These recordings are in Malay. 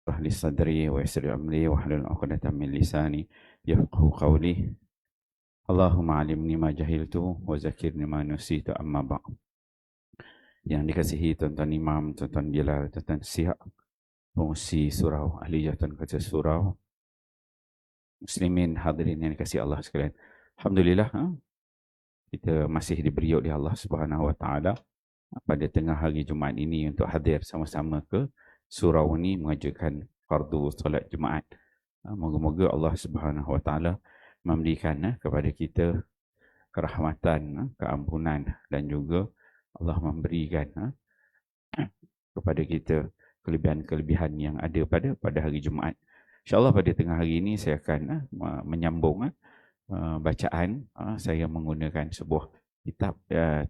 اشرح لي صدري ويسر أمري واحلل عقدة من لساني يفقه قولي اللهم علمني ما جهلت وذكرني ما نسيت أما بعد. Yang dikasihi tuan-tuan imam, tuan-tuan Bilal, tuan-tuan Siak, pengusi surau, ahli jawatan kerja surau, muslimin hadirin yang dikasihi Allah sekalian. Alhamdulillah, kita masih diberi oleh Allah Subhanahu Wa Taala pada tengah hari Jumaat ini untuk hadir sama-sama ke surau ini mengajukan fardu solat Jumaat. Moga-moga Allah Subhanahu Wa Taala memberikan kepada kita kerahmatan, keampunan dan juga Allah memberikan kepada kita kelebihan-kelebihan yang ada pada hari Jumaat. InsyaAllah pada tengah hari ini saya akan menyambung bacaan. Saya menggunakan sebuah kitab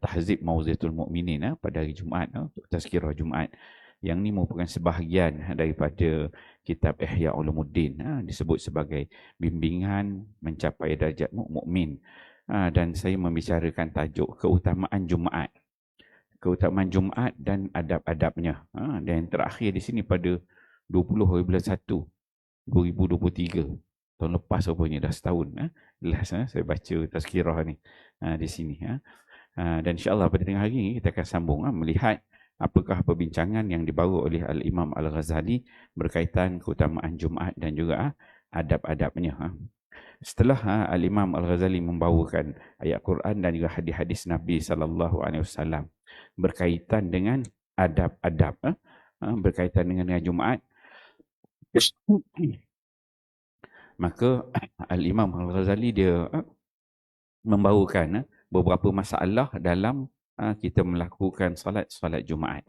Tahzib Mauziatul Mukminin pada hari Jumaat, Tazkirah Jumaat. Yang ini merupakan sebahagian daripada kitab Ihya Ulumuddin, disebut sebagai bimbingan mencapai darjat mukmin. Dan saya membicarakan tajuk keutamaan Jumaat. Keutamaan Jumaat dan adab-adabnya. Dan yang terakhir di sini pada 20 bulan 1 2023. Tahun lepas rupanya dah setahun. Last saya baca tazkirah ni di sini. Dan insyaAllah pada tengah hari ini kita akan sambung melihat apakah perbincangan yang dibawa oleh Al-Imam Al-Ghazali berkaitan keutamaan Jumaat dan juga adab-adabnya. Setelah Al-Imam Al-Ghazali membawakan ayat Quran dan juga hadis-hadis Nabi SAW berkaitan dengan adab-adab, berkaitan dengan Jumaat, maka Al-Imam Al-Ghazali dia membawakan beberapa masalah dalam kita melakukan solat Jumaat.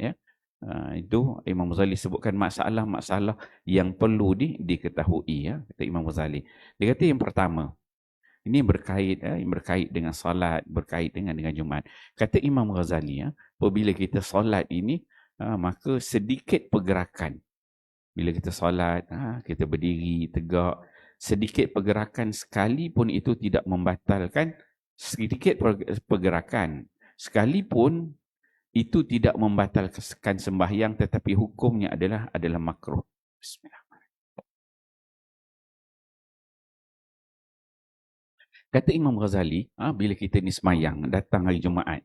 Itu Imam Ghazali sebutkan masalah-masalah yang perlu diketahui, kata Imam Ghazali. Dia kata yang pertama, ini berkait dengan solat, berkait dengan Jumaat. Kata Imam Ghazali, apabila kita solat ini, maka sedikit pergerakan. Bila kita solat, kita berdiri tegak, sedikit pergerakan sekalipun itu tidak membatalkan, sedikit pergerakan sekalipun itu tidak membatalkan sembahyang, tetapi hukumnya adalah makruh. Bismillahirrahmanirrahim. Kata Imam Ghazali, bila kita ni semayang, datang hari Jumaat,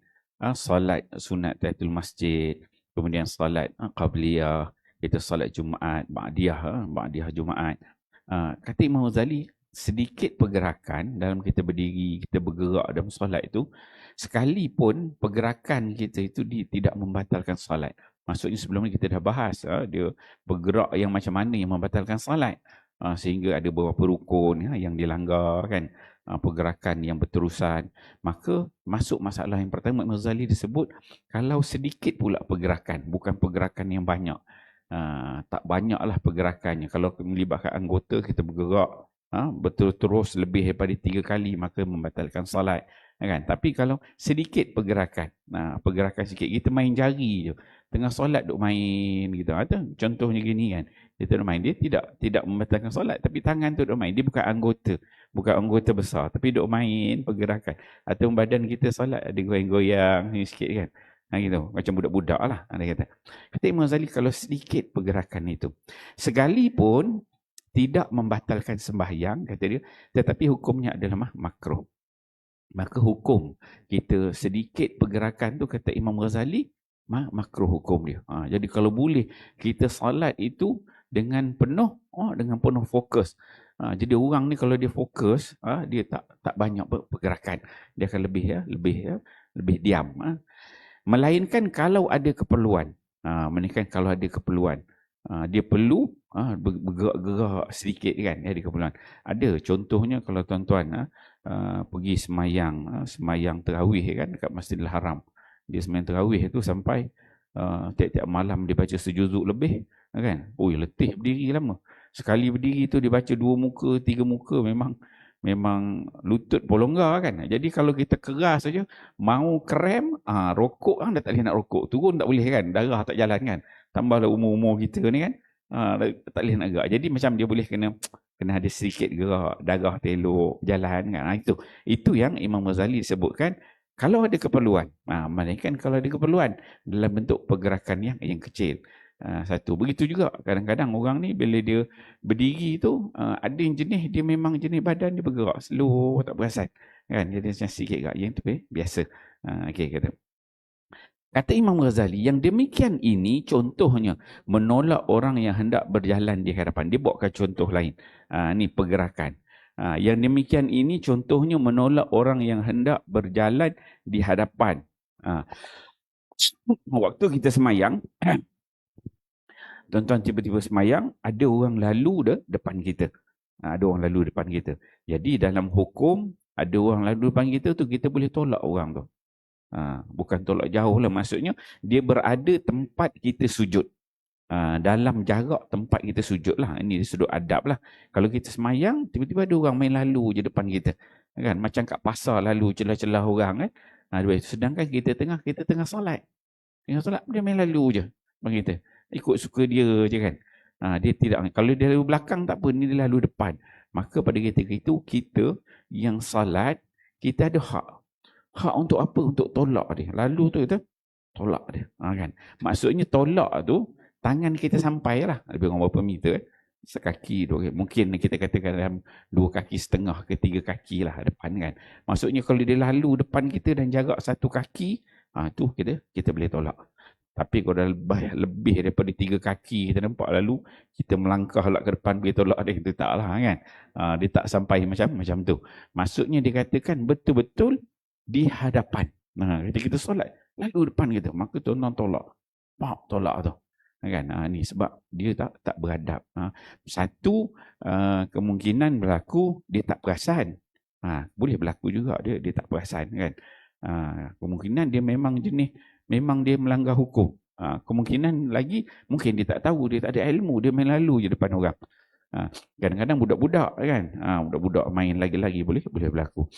solat sunat tahiyatul masjid, kemudian solat qabliyah, kita solat Jumaat, ba'diyah Jumaat. Kata Imam Ghazali, sedikit pergerakan dalam kita berdiri, kita bergerak dalam solat itu, sekalipun pergerakan kita itu tidak membatalkan solat. Maksudnya sebelum ni kita dah bahas, dia bergerak yang macam mana yang membatalkan solat. Sehingga ada beberapa rukun yang dilanggar, kan, pergerakan yang berterusan. Maka masuk masalah yang pertama, Imam Ghazali disebut kalau sedikit pula pergerakan, bukan pergerakan yang banyak. Tak banyaklah pergerakannya. Kalau melibatkan anggota, kita bergerak betul-terus lebih daripada 3 kali, maka membatalkan solat, kan? Tapi kalau sedikit pergerakan, pergerakan sikit, kita main jari je, tengah solat duk main gitu, atau contohnya gini kan, kita duk main, dia tidak membatalkan solat, tapi tangan tu duk main, dia bukan anggota besar, tapi duk main pergerakan, atau badan kita solat ada goyang-goyang sikit kan, gitu, macam budak-budak lah, dia kata Imam Ghazali, kalau sedikit pergerakan itu, sekalipun tidak membatalkan sembahyang, kata dia, tetapi hukumnya adalah makruh. Maka hukum kita sedikit pergerakan tu, kata Imam Ghazali, makruh hukum dia. Jadi kalau boleh kita solat itu dengan penuh fokus. Jadi orang ni kalau dia fokus, dia tak banyak pergerakan, dia akan lebih diam. Melainkan kalau ada keperluan, dia perlu bergerak sedikit, kan, ada keperluan. Ada contohnya kalau tuan-tuan pergi semayang tarawih, kan, dekat Masjidil Haram. Dia semayang tarawih itu sampai tiap-tiap malam dia baca sejuzuk lebih, kan. Letih berdiri lama. Sekali berdiri tu dia baca 2 muka, 3 muka, memang lutut pun longgar, kan. Jadi kalau kita keras saja, mau krem, rokok dah tak boleh nak rokok, turun tak boleh, kan, darah tak jalan, kan. Tambahlah umur-umur kita ni, kan, tak boleh nak gerak. Jadi macam dia boleh kena ada sedikit gerak, darah telok jalan, kan. Itu yang Imam Ghazali sebutkan kalau ada keperluan. Melainkan kalau ada keperluan dalam bentuk pergerakan yang kecil. Satu. Begitu juga kadang-kadang orang ni bila dia berdiri tu, ada yang jenis dia memang jenis badan dia bergerak slow, tak perasan. Kan? Jadi macam sikit kat yang tu biasa. Okey, kata. Kata Imam Ghazali, yang demikian ini contohnya menolak orang yang hendak berjalan di hadapan. Dia bawakan contoh lain. Ni pergerakan. Yang demikian ini contohnya menolak orang yang hendak berjalan di hadapan. Waktu kita semayang, tuan-tuan tiba-tiba semayang, ada orang lalu depan kita. Ada orang lalu depan kita. Jadi dalam hukum, ada orang lalu depan kita tu, kita boleh tolak orang tu. Bukan tolak jauh lah, maksudnya dia berada tempat kita sujud, dalam jarak tempat kita sujud lah. Ini sudut adab lah. Kalau kita semayang, tiba-tiba ada orang main lalu je depan kita, kan? Macam kat pasar lalu celah-celah orang, kan? Sedangkan kita tengah solat, dia main lalu je depan kita, ikut suka dia je, kan? Dia tidak, kalau dia lalu belakang tak apa, ni dia lalu depan. Maka pada ketika itu, kita yang salat, kita ada hak untuk apa? Untuk tolak dia. Lalu tu kita tolak dia. Kan? Maksudnya tolak tu, tangan kita sampai lah. Lebih kurang berapa meter? Sekaki tu. Mungkin kita katakan dalam 2 kaki setengah ke 3 kaki lah depan, kan. Maksudnya kalau dia lalu depan kita dan jarak 1 kaki, tu kita boleh tolak. Tapi kalau dah lebih daripada 3 kaki kita nampak lalu, kita melangkah lah ke depan pergi tolak dia, kita tak lah, kan. Dia tak sampai macam tu. Maksudnya dikatakan betul-betul di hadapan. Ketika kita solat, lalu depan kita, maka tuan-tuan tolak tu. Kan? Ni sebab dia tak beradab. Satu, kemungkinan berlaku dia tak perasan. Boleh berlaku juga dia tak perasan, kan. Kemungkinan dia memang dia melanggar hukum. Kemungkinan lagi, mungkin dia tak tahu, dia tak ada ilmu, dia main lalu je depan orang. Kadang-kadang budak-budak, kan. Budak-budak main lagi-lagi boleh berlaku.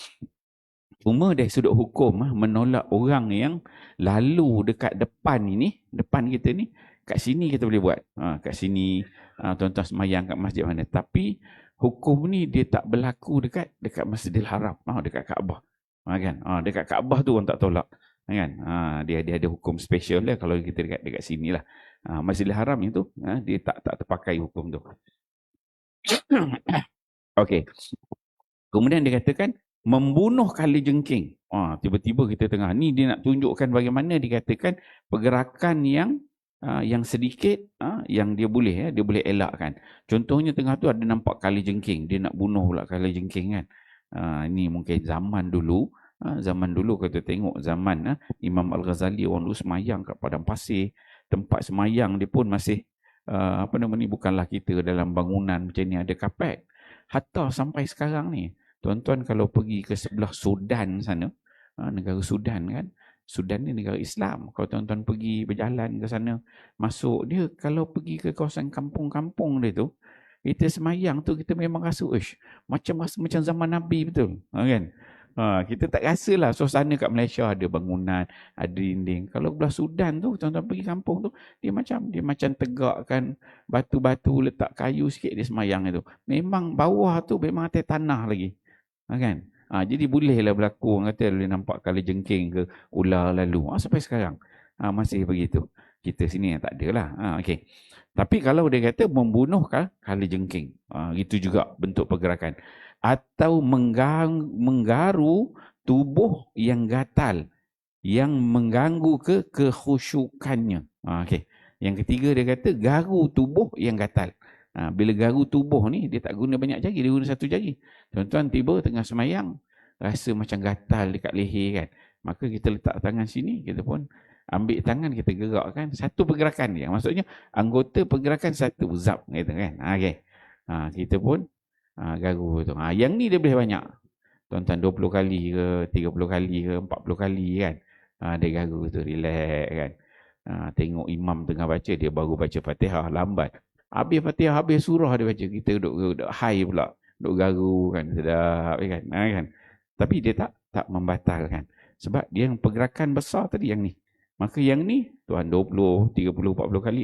Cuma dari sudut hukum, menolak orang yang lalu dekat depan kita ni, kat sini kita boleh buat. Kat sini, tuan-tuan semayang kat masjid mana. Tapi hukum ni dia tak berlaku dekat Masjidil Haram, dekat Kaabah. Kan? Dekat Kaabah tu orang tak tolak. Kan? Dia ada hukum special lah kalau kita dekat sini lah. Masjidil Haram itu, dia tak terpakai hukum tu. Okey. Kemudian dia katakan, membunuh kalajengking. Tiba-tiba kita tengah ni, dia nak tunjukkan bagaimana dikatakan pergerakan yang sedikit, yang dia boleh elakkan. Contohnya tengah tu ada nampak kalajengking, dia nak bunuh pula kalajengking, kan. Ini mungkin zaman dulu kita tengok zaman Imam Al-Ghazali, orang dulu semayang kat padang pasir, tempat semayang dia pun masih bukanlah kita dalam bangunan macam ni ada kapet. Hatta sampai sekarang ni, tuan-tuan kalau pergi ke sebelah Sudan sana, negara Sudan, kan. Sudan ni negara Islam. Kalau tuan-tuan pergi berjalan ke sana, masuk dia, kalau pergi ke kawasan kampung-kampung dia tu, kita semayang tu, kita memang rasa macam zaman Nabi betul. Kan? Kita tak rasa lah suasana kat Malaysia ada bangunan, ada dinding. Kalau belah Sudan tu, tuan-tuan pergi kampung tu, dia macam tegakkan batu-batu, letak kayu sikit dia semayang itu. Memang bawah tu memang atas tanah lagi. Kan? Jadi bolehlah berlaku, orang kata boleh nampak kalajengking ke ular lalu. Sampai sekarang masih begitu. Kita sini tak ada lah. Okay. Tapi kalau dia kata membunuh kalajengking, itu juga bentuk pergerakan. Atau menggaru tubuh yang gatal, yang mengganggu kekhusyukannya. Okay. Yang ketiga dia kata garu tubuh yang gatal. Bila garu tubuh ni, dia tak guna banyak jari, dia guna satu jari. Tuan-tuan tiba tengah semayang, rasa macam gatal dekat leher, kan. Maka kita letak tangan sini, kita pun ambil tangan, kita gerakkan. Satu pergerakan dia. Maksudnya, anggota pergerakan satu, zap, gitu, kan. Okay. Kita pun garu tu. Yang ni dia boleh banyak. Tuan-tuan 20 kali ke, 30 kali ke, 40 kali, kan. Dia garu tu, relax, kan. Tengok imam tengah baca, dia baru baca Fatihah, lambat. Habis Fatihah, habis surah dia baca, kita duduk high pula, duduk garu, kan, sedap, kan. Kan? Tapi dia tak membatalkan. Sebab dia yang pergerakan besar tadi yang ni. Maka yang ni, tuan 20, 30, 40 kali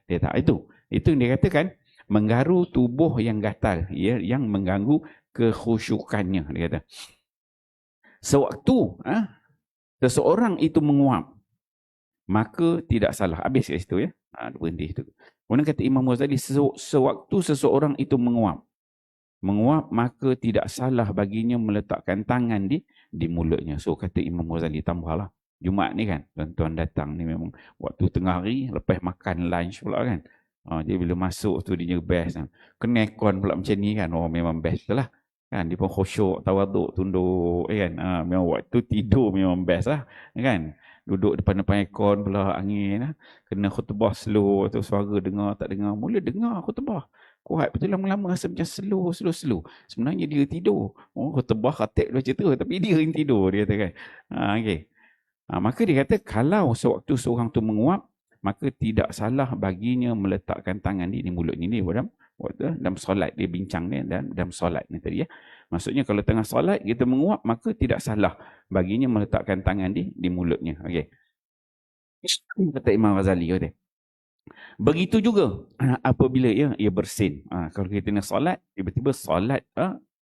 dia tak. Itu yang dia katakan, menggaru tubuh yang gatal, yang mengganggu kekhusyukannya, dia kata. Sewaktu seseorang itu menguap, maka tidak salah. Habis kat situ, ya. Berhenti tu. Kemudian kata Imam Ghazali, sewaktu seseorang itu menguap, maka tidak salah baginya meletakkan tangan di mulutnya. So kata Imam Ghazali, tambahlah. Jumaat ni kan, tuan-tuan datang ni memang waktu tengah hari, lepas makan lunch pula kan. Dia bila masuk tu dia best kan. Kena aircon pula macam ni kan, memang best lah. Kan, dia pun khusyuk, tawaduk, tunduk kan. Memang waktu tidur memang best lah. Kan, duduk depan-depan aircon pula, angin lah. Kena khutbah slow, tu suara dengar, tak dengar. Mula dengar khutbah kuat betul, lama-lama rasa macam slow. Sebenarnya dia tidur. Khutbah khatib macam tu, tapi dia yang tidur, dia kata kan. Okay. Maka dia kata, kalau sewaktu seorang tu menguap, maka tidak salah baginya meletakkan tangan di mulut ni dalam solat. Dia bincang ni dalam solat ni tadi ya. Maksudnya kalau tengah solat kita menguap, maka tidak salah baginya meletakkan tangan di mulutnya. Okey. Kata Imam Ghazali kata, begitu juga apabila ia bersin. Kalau kita nak solat, tiba-tiba solat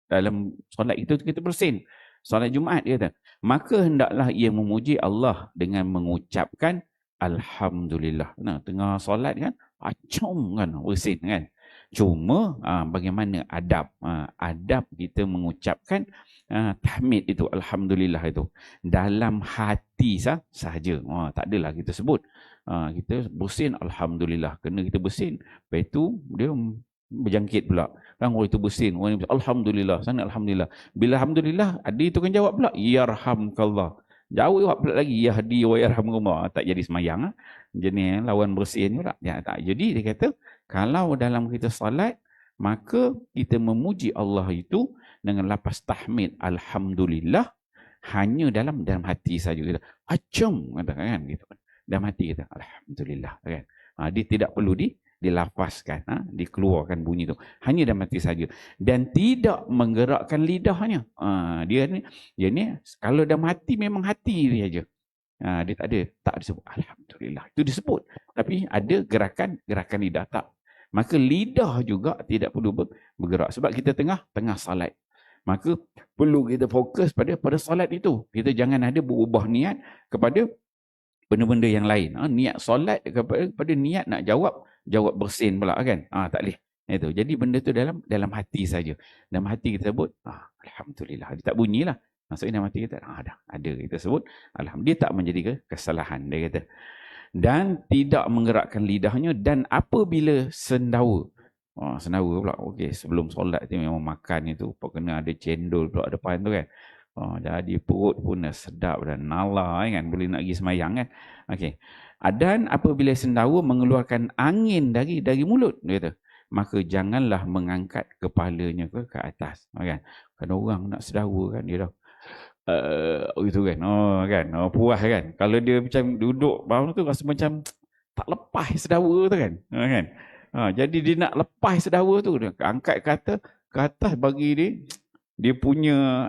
dalam solat itu kita bersin. Solat Jumaat dia kata, maka hendaklah ia memuji Allah dengan mengucapkan Alhamdulillah. Tengah solat kan, acom kan, bersin kan. Cuma bagaimana adab? Adab kita mengucapkan tahmid itu, Alhamdulillah itu dalam hati sahaja. Tak adalah kita sebut. Kita bersin Alhamdulillah. Kena kita bersin. Lepas itu dia berjangkit pula. Kan orang itu bersin. Orang itu, Alhamdulillah. Sana Alhamdulillah. Bila Alhamdulillah, adik itu kan jawab pula, Yarhamkallah. Jawab pula lagi, Yahdi wa yarhamkallah. Tak jadi semayang. Jenis lawan bersin pula. Ya, tak. Jadi dia kata, kalau dalam kita salat, maka kita memuji Allah itu dengan lapas tahmid Alhamdulillah hanya dalam hati saja. Kita acam katakan gitu kan. Dalam hati kita Alhamdulillah kan. Dia tidak perlu dilafazkan, dikeluarkan bunyi itu. Hanya dalam hati saja dan tidak menggerakkan lidahnya. Dia ni kalau dalam hati memang hati dia aja. Dia tak disebut Alhamdulillah. Itu disebut. Tapi ada gerakan lidah tak. Maka lidah juga tidak perlu bergerak sebab kita tengah salat. Maka perlu kita fokus pada salat itu. Kita jangan ada berubah niat kepada benda-benda yang lain. Niat solat kepada niat nak jawab bersin pula kan. Tak boleh. Itu. Jadi benda tu dalam hati saja. Dalam hati kita sebut Alhamdulillah. Dia tak bunyilah. Maksudnya dalam hati kita ada kita sebut Alhamdulillah. Dia tak menjadi kesalahan dia kata. Dan tidak menggerakkan lidahnya dan apabila sendawa. Sendawa pula. Okey, sebelum solat tu memang makan itu kena ada cendol pula depan tu kan. Jadi perut pun dah sedap dan nala kan, boleh nak pergi semayang kan. Okey. Dan apabila sendawa mengeluarkan angin dari mulut, dia kata, maka janganlah mengangkat kepalanya ke atas. Kan? Kan orang nak sendawa kan, dia dah gitu kan. Kan. Puas kan. Kalau dia macam duduk bawah tu rasa macam tak lepas sendawa tu kan. Kan. Jadi dia nak lepas sendawa tu, dia angkat ke atas bagi dia punya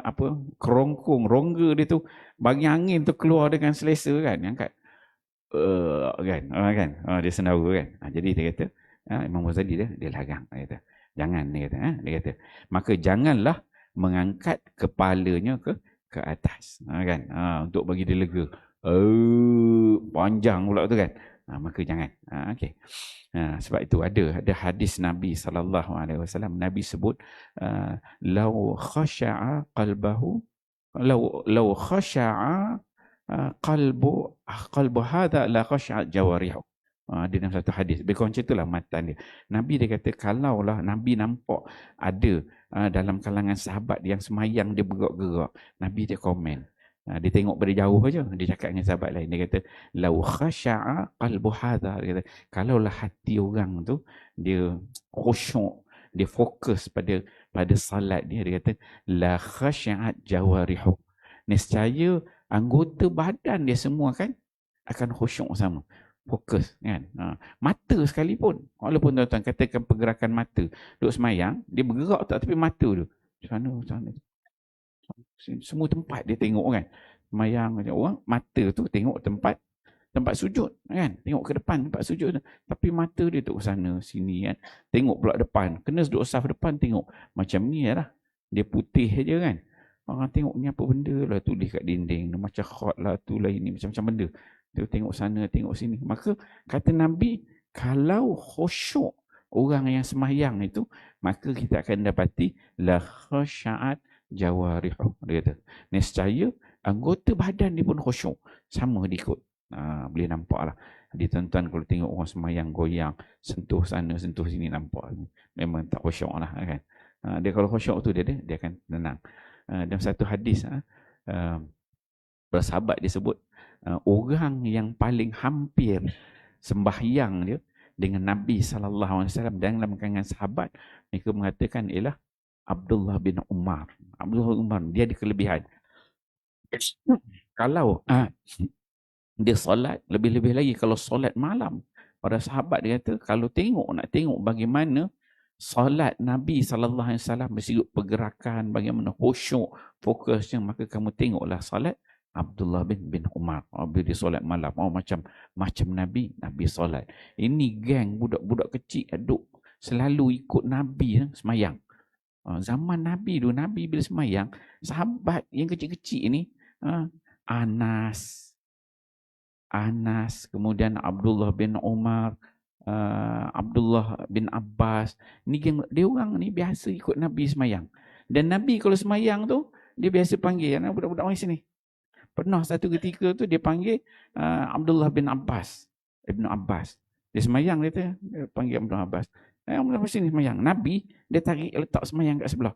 kerongkong, rongga dia tu bagi angin tu keluar dengan selesa kan, angkat kan, dia sendawa kan. Jadi dia kata, Imam Ghazali dia larang, dia kata, jangan, dia kata, maka janganlah mengangkat kepalanya ke atas, kan, untuk bagi dia lega. Panjang pula tu kan. Maka jangan. Okey. Sebab itu ada hadis Nabi SAW. Nabi sebut lau khasha'a qalbahu lau khasha'a qalbu hadha la khasha'a jawarihu. Dia dalam satu hadis. Berkon macam itulah matan dia. Nabi dia kata kalaulah Nabi nampak ada dalam kalangan sahabat yang semayang dia bergerak-gerak, Nabi dia komen. Dia tengok dari jauh aja, dia cakap dengan sahabat lain, dia kata lau khasha'a qalbu hadha, dia kata kalaulah hati orang tu dia khusyuk, dia fokus pada salat dia kata la khasha'at jawarihu, nescaya anggota badan dia semua kan akan khusyuk sama, fokus kan. Mata sekalipun, walaupun tuan-tuan katakan pergerakan mata duduk semayang, dia bergerak tak, tapi mata tu sana semua tempat dia tengok kan. Semayang orang, mata tu tengok tempat sujud kan. Tengok ke depan tempat sujud, tapi mata dia tu sana sini kan. Tengok pula depan, kena duduk saf depan, tengok macam ni lah. Dia putih aja kan. Orang tengok ni apa benda lah, tulis kat dinding, macam khot lah tu lah, ini macam-macam benda. Dia tengok sana, tengok sini. Maka kata Nabi, Kalau khusyuk orang yang sembahyang itu, maka kita akan dapati la khasyaat jawarihu. Dia kata, nescaya anggota badan dia pun khusyuk. Sama dia ikut. Boleh nampak lah. Di tuan-tuan kalau tengok orang sembahyang goyang, sentuh sana, sentuh sini, nampak. Memang tak khusyuk lah kan. Dia kalau khusyuk tu dia akan tenang. Dalam satu hadis, sahabat dia sebut, orang yang paling hampir sembahyang dia dengan Nabi SAW dalam kalangan sahabat, mereka mengatakan ialah Abdullah bin Umar. Abdullah bin Umar, dia ada kelebihan. Kalau dia solat, lebih-lebih lagi kalau solat malam, para sahabat dia kata, kalau nak tengok bagaimana solat Nabi SAW bersikap pergerakan, bagaimana khusyuk, fokusnya, maka kamu tengoklah solat Abdullah bin Umar. Bila dia solat malam, macam Nabi solat. Ini geng budak-budak kecil duduk selalu ikut Nabi semayang. Zaman Nabi dulu, Nabi bila semayang, sahabat yang kecil-kecil ni, Anas, kemudian Abdullah bin Umar, Abdullah bin Abbas, ni geng, dia orang ni biasa ikut Nabi semayang. Dan Nabi kalau semayang tu, dia biasa panggil budak-budak mari sini. Pernah satu ketika tu dia panggil Abdullah bin Abbas, Ibnu Abbas. Dia semayang, dia panggil Abdullah Abbas. Abdullah sini semayang. Nabi dia tarik letak semayang kat sebelah.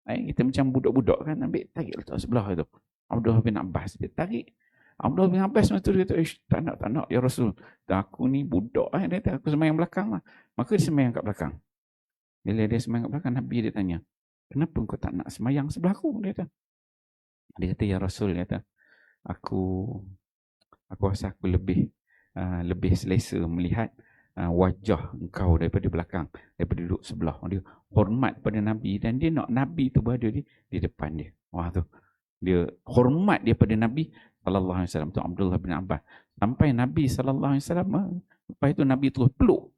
Kita macam budak-budak kan, Nabi tarik letak sebelah tu. Abdullah bin Abbas dia tarik. Abdullah bin Abbas masa tu dia kata, tak nak ya Rasul. Aku ni budak dia kata, aku semayang belakang lah. Maka dia semayang kat belakang. Bila dia semayang kat belakang, Nabi dia tanya, kenapa kau tak nak semayang sebelah aku? Dia kata ya Rasul, dia kata, aku rasa aku lebih selesa melihat wajah engkau daripada belakang, daripada duduk sebelah. Dia hormat pada Nabi dan dia nak Nabi tu berada di depan dia. Wah tu. Dia hormat dia pada Nabi sallallahu alaihi wasallam, tu Abdullah bin Abbas. Sampai Nabi sallallahu alaihi wasallam, lepas itu Nabi terus peluk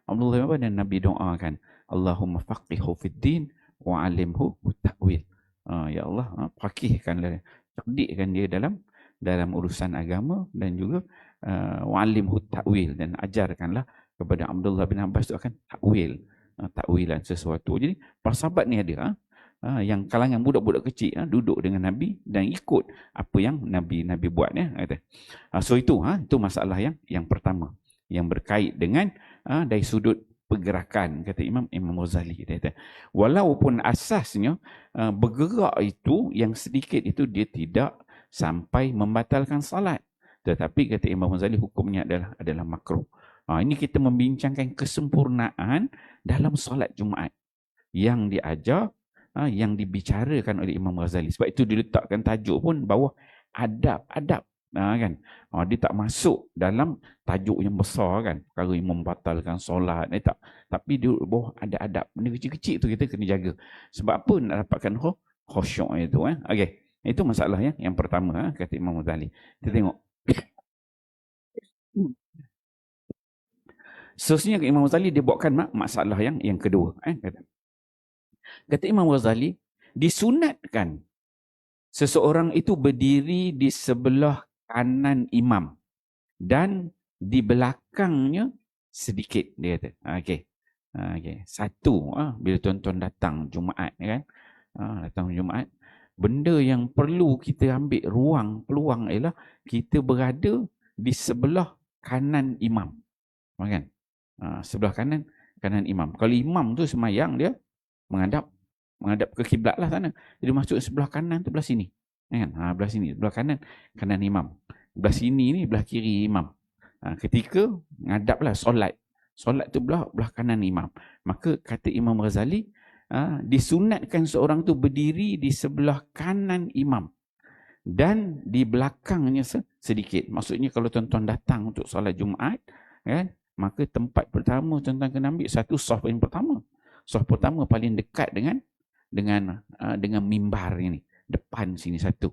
Abdullah bin Abbas dan Nabi doakan, Allahumma faqihhu fid din wa 'allimhu ta'wil. Ya Allah, faqihkanlah, cerdikkan dia dalam urusan agama dan juga wa'allimhu ta'wil, dan ajarkanlah kepada Abdullah bin Abbas itu akan takwilan sesuatu. Jadi para sahabat ni ada yang kalangan budak-budak kecil duduk dengan Nabi dan ikut apa yang Nabi buat so itu masalah yang pertama yang berkait dengan dari sudut pergerakan, kata Imam Ghazali. Dia kata, walaupun asasnya bergerak itu yang sedikit itu dia tidak sampai membatalkan salat, tetapi kata Imam Ghazali hukumnya adalah makruh. Ini kita membincangkan kesempurnaan dalam solat Jumaat yang diajar, yang dibicarakan oleh Imam Ghazali. Sebab itu diletakkan tajuk pun bawah adab-adab, kan. Dia tak masuk dalam tajuk yang besar kan, perkara yang membatalkan solat, tak. Tapi di bawah ada adab. Benda kecil-kecil tu kita kena jaga. Sebab apa nak dapatkan khusyuk itu. Okey. Itu masalah yang pertama, kata Imam Ghazali. Kita tengok. Seterusnya Imam Ghazali dia buatkan masalah yang kedua. Kata Imam Ghazali, disunatkan seseorang itu berdiri di sebelah kanan imam dan di belakangnya sedikit, dia kata. Okey. Satu, bila tuan-tuan datang Jumaat kan, datang Jumaat, benda yang perlu kita ambil peluang ialah kita berada di sebelah kanan imam. Kan? Sebelah kanan imam. Kalau imam tu semayang, dia menghadap ke kiblat lah sana. Jadi masuk sebelah kanan tu belah sini. Kan? Belah sini, belah kanan imam. Belah sini ni belah kiri imam. Ketika menghadaplah solat tu belah kanan imam. Maka kata Imam Ghazali, disunatkan seorang tu berdiri di sebelah kanan imam dan di belakangnya sedikit. Maksudnya kalau tuan-tuan datang untuk solat Jumaat, kan, maka tempat pertama tuan-tuan kena ambil satu saf yang pertama. Saf pertama paling dekat dengan mimbar ini, depan sini satu.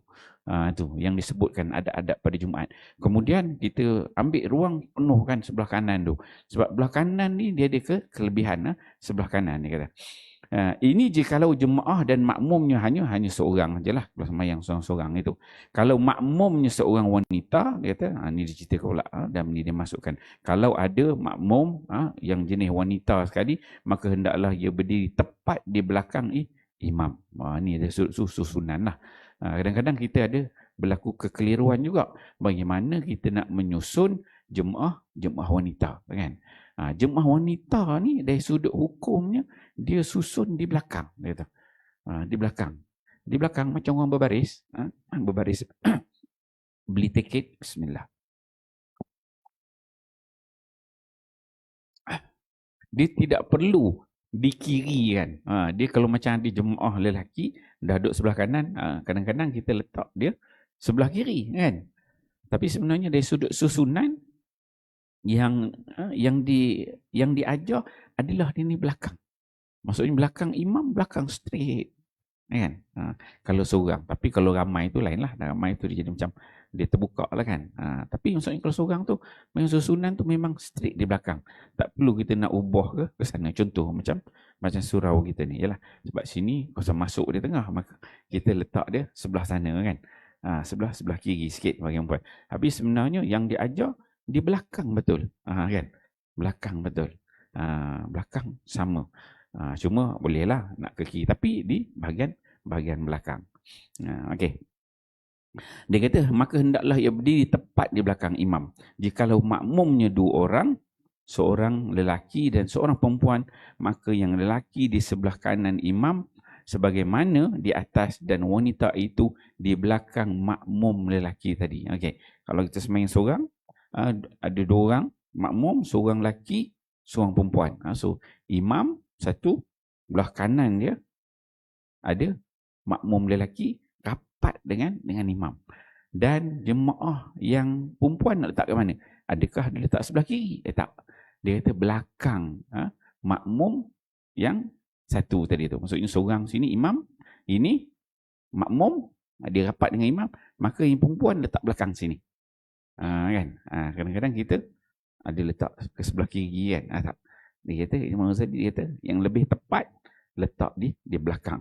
Tu yang disebutkan ada adab pada Jumaat. Kemudian kita ambil ruang penuhkan sebelah kanan tu. Sebab belah kanan ni dia ada kelebihan, sebelah kanan ni kata. Ini jikalau jemaah dan makmumnya hanya seorang je lah. Kalau sembahyang seorang-seorang itu. Kalau makmumnya seorang wanita, dia kata, ini diceritakan pula, dan ini dia masukkan. Kalau ada makmum yang jenis wanita sekali, maka hendaklah ia berdiri tepat di belakang imam. Ini ada susunan lah. Kadang-kadang kita ada berlaku kekeliruan juga. Bagaimana kita nak menyusun jemaah wanita, kan? Jemaah wanita ni dari sudut hukumnya dia susun di belakang, dia kata. Di belakang. Di belakang macam orang berbaris, berbaris. Beli tiket, bismillah. Dia tidak perlu di kiri kan. Dia kalau macam ada jemaah lelaki dah duduk sebelah kanan, kadang-kadang kita letak dia sebelah kiri kan. Tapi sebenarnya dari sudut susunan yang diajar adalah di belakang. Maksudnya belakang imam, belakang straight. Kan? Kalau seorang. Tapi kalau ramai tu lain lah. Ramai tu dia jadi macam dia terbuka lah kan. Tapi maksudnya kalau seorang tu memang susunan tu memang straight di belakang. Tak perlu kita nak ubah ke sana. Contoh macam surau kita ni. Yalah, sebab sini kau masuk di tengah. Maka kita letak dia sebelah sana kan. Sebelah kiri sikit bagi perempuan. Habis sebenarnya yang dia ajar di belakang betul. Kan? Belakang betul. Belakang sama. Cuma bolehlah nak ke kiri. Tapi di bahagian belakang. Okey. Dia kata, maka hendaklah ia berdiri tepat di belakang imam. Jikalau makmumnya 2 orang, seorang lelaki dan seorang perempuan, maka yang lelaki di sebelah kanan imam, sebagaimana di atas, dan wanita itu di belakang makmum lelaki tadi. Okey. Kalau kita sembahyang seorang, ada 2 orang, makmum, seorang lelaki, seorang perempuan. So, imam satu, belah kanan dia ada makmum lelaki rapat dengan imam. Dan jemaah yang perempuan nak letak ke mana? Adakah dia letak sebelah kiri? Tak. Dia kata belakang makmum yang satu tadi tu. Maksudnya seorang sini imam, ini makmum, dia rapat dengan imam, maka yang perempuan letak belakang sini. Kan? Kadang-kadang kita ada letak ke sebelah kiri kan? Tak. Dia kata, Imam Ghazali dia kata, yang lebih tepat letak di belakang.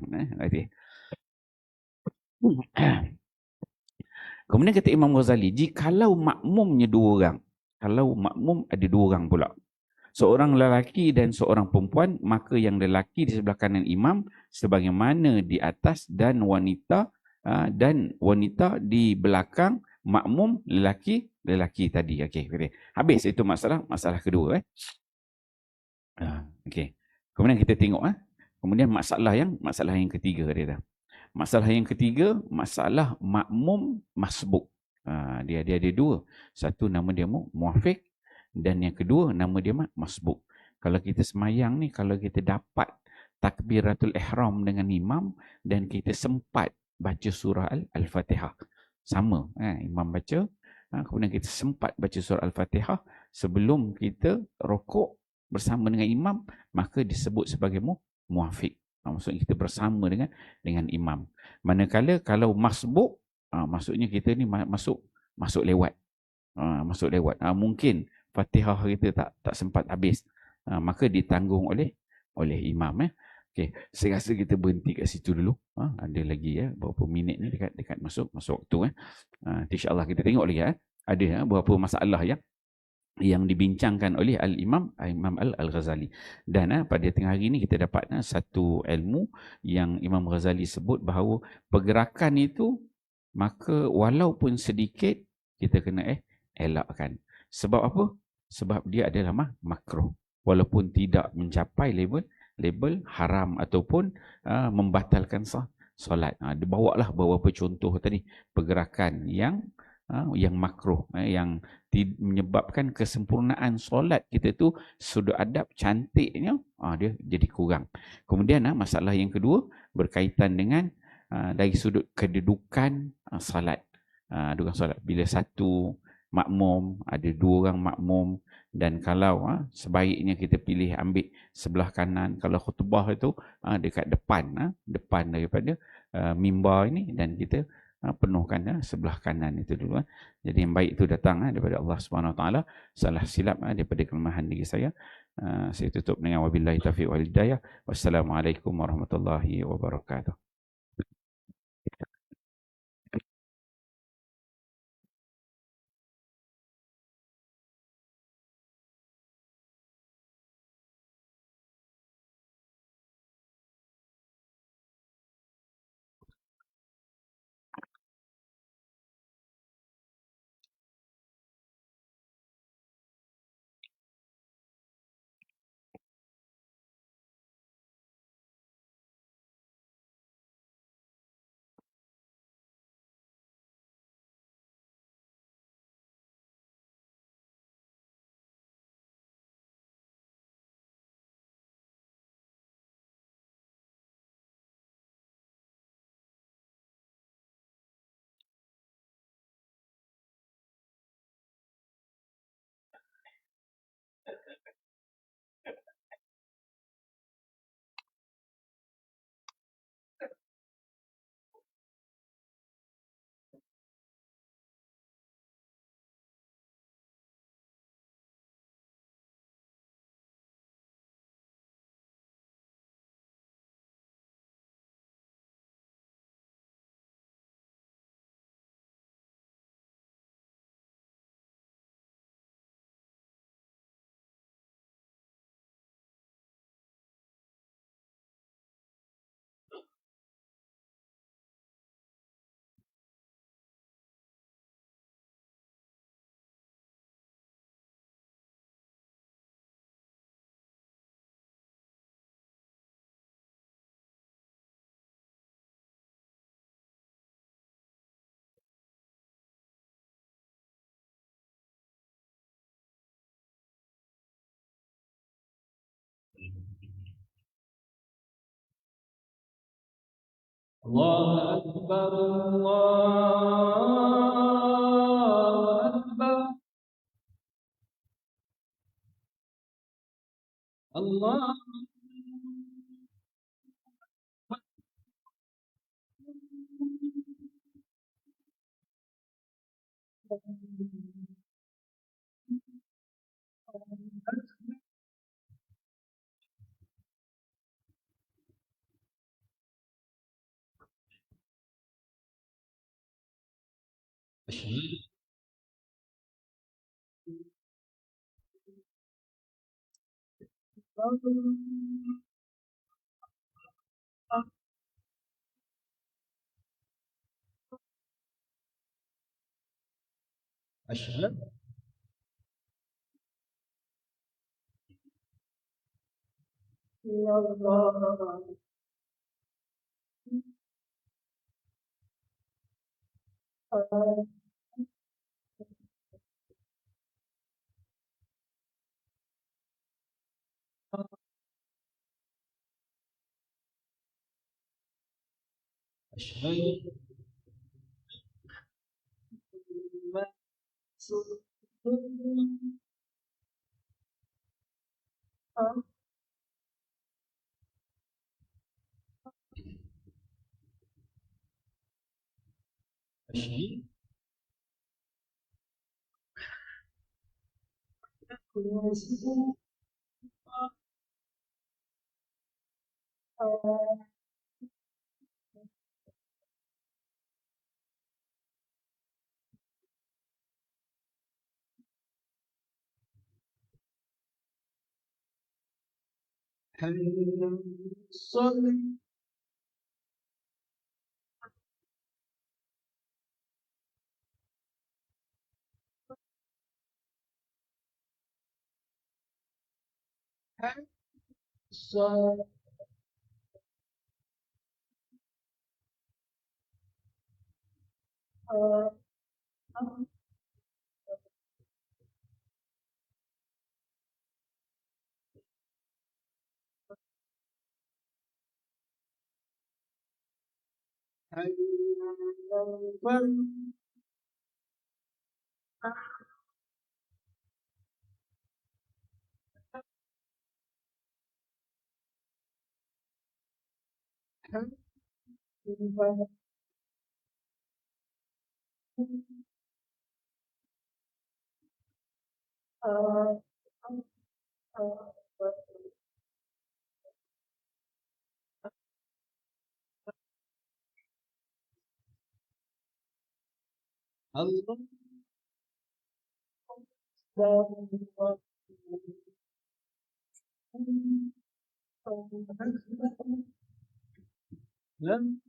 Kemudian kata Imam Ghazali, jikalau makmumnya 2 orang, kalau makmum ada 2 orang pula, seorang lelaki dan seorang perempuan, maka yang lelaki di sebelah kanan imam sebagaimana di atas, dan wanita di belakang makmum lelaki tadi. Okey. Habis itu masalah kedua. Okey. Kemudian kita tengok kemudian masalah yang ketiga dia dah. Masalah yang ketiga, masalah makmum masbuk. Dia ada 2. Satu nama dia muafiq, dan yang kedua nama dia masbuk. Kalau kita semayang ni, kalau kita dapat takbiratul ihram dengan imam dan kita sempat baca surah Al-Fatihah, sama. Imam baca, kemudian kita sempat baca surah Al-Fatihah sebelum kita rokok bersama dengan imam, maka disebut sebagai muafiq. Maksudnya kita bersama dengan imam. Manakala kalau masbuk, maksudnya kita ni masuk lewat. Masuk lewat. Mungkin Fatihah kita tak sempat habis. Maka ditanggung oleh imam. Okey, saya rasa kita berhenti kat situ dulu. Ada lagi berapa minit ni dekat masuk waktu. InsyaAllah kita tengok lagi. Ada beberapa masalah yang dibincangkan oleh Imam Al-Ghazali. Dan pada tengah hari ini kita dapat satu ilmu yang Imam Ghazali sebut bahawa pergerakan itu, maka walaupun sedikit, kita kena elakkan. Sebab apa? Sebab dia adalah makruh. Walaupun tidak mencapai label haram ataupun membatalkan solat. Dibawalah beberapa contoh tadi, pergerakan yang makruh, yang menyebabkan kesempurnaan solat kita tu sudut adab cantiknya dia jadi kurang. Kemudian masalah yang kedua berkaitan dengan dari sudut kedudukan solat. Dudukan solat bila satu makmum, ada 2 orang makmum, dan kalau sebaiknya kita pilih ambil sebelah kanan kalau khutbah itu dekat depan daripada mimbar ini, dan kita penuhkan sebelah kanan itu dulu. Jadi yang baik itu datang daripada Allah Subhanahu Wa Taala. Salah silap daripada kelemahan diri saya. Saya tutup dengan wabillahi taufiq wal hidayah. Wassalamualaikum warahmatullahi wabarakatuh. الله أكبر الله أكبر الله أشهد أشهد أشهد أشهد حي على الصلاة حي الصلاة حي على الفلاح حي Allah lam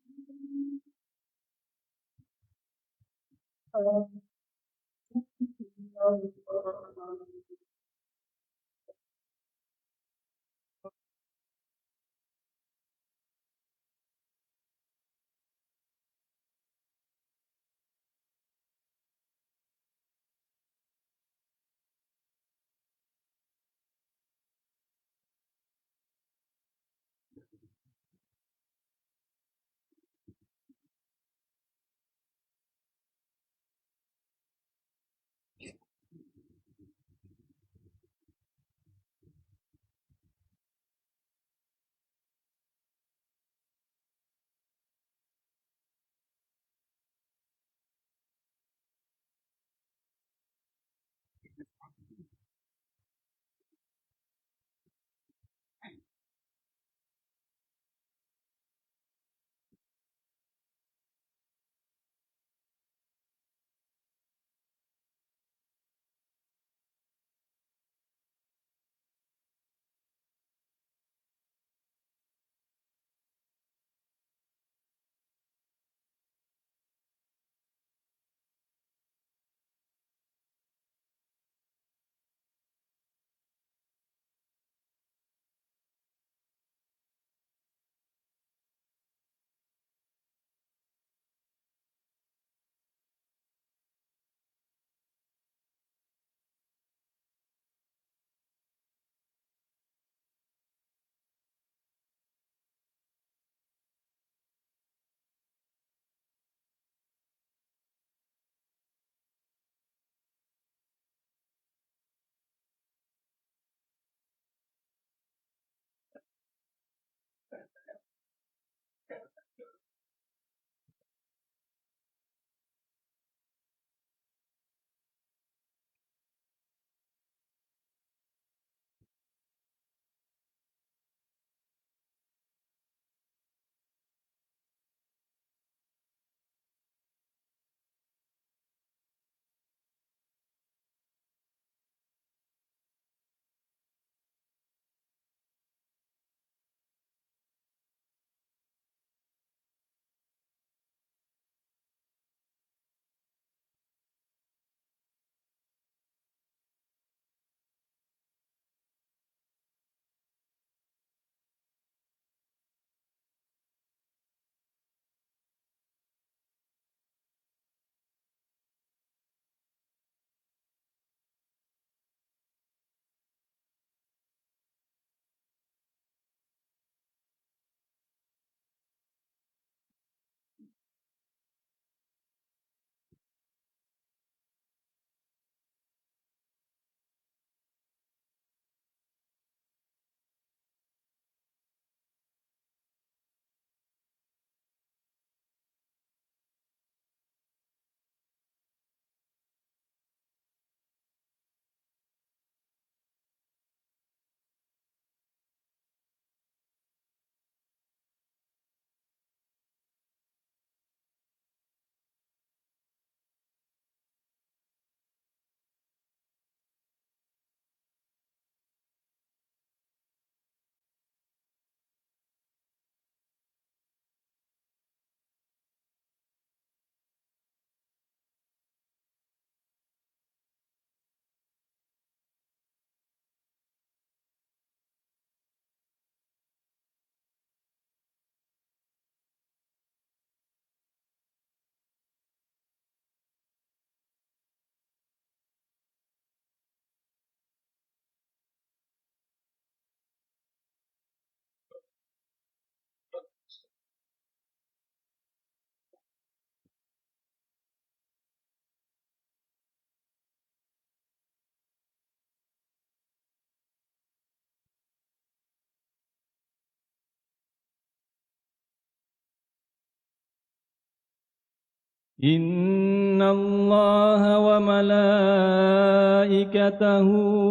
إن الله وملائكته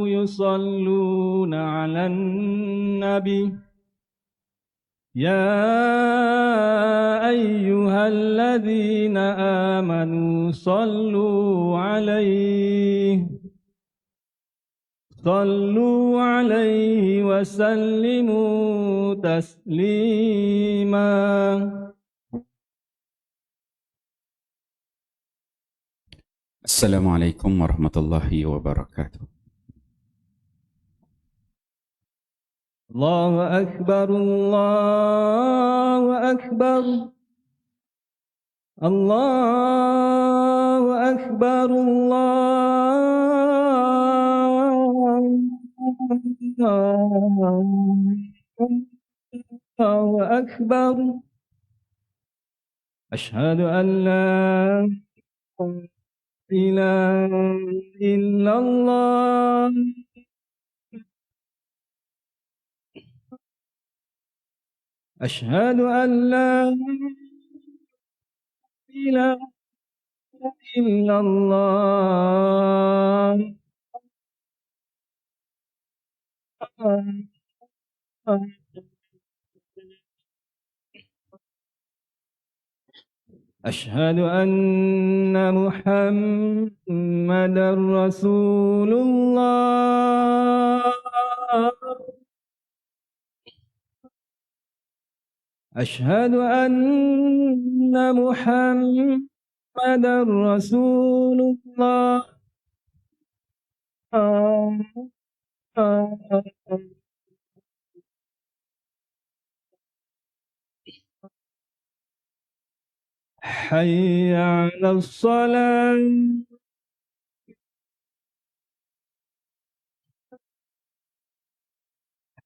يصلون على النبي يا أيها الذين آمنوا صلوا عليه وسلموا تسليما. Assalamualaikum warahmatullahi wabarakatuh. الله أكبر الله أكبر الله أكبر الله أكبر. أشهد أن لا إله إلا الله أشهد أن لا إله إلا الله أشهد أن محمدا رسول الله أشهد أن محمدا رسول الله حي على الصلاة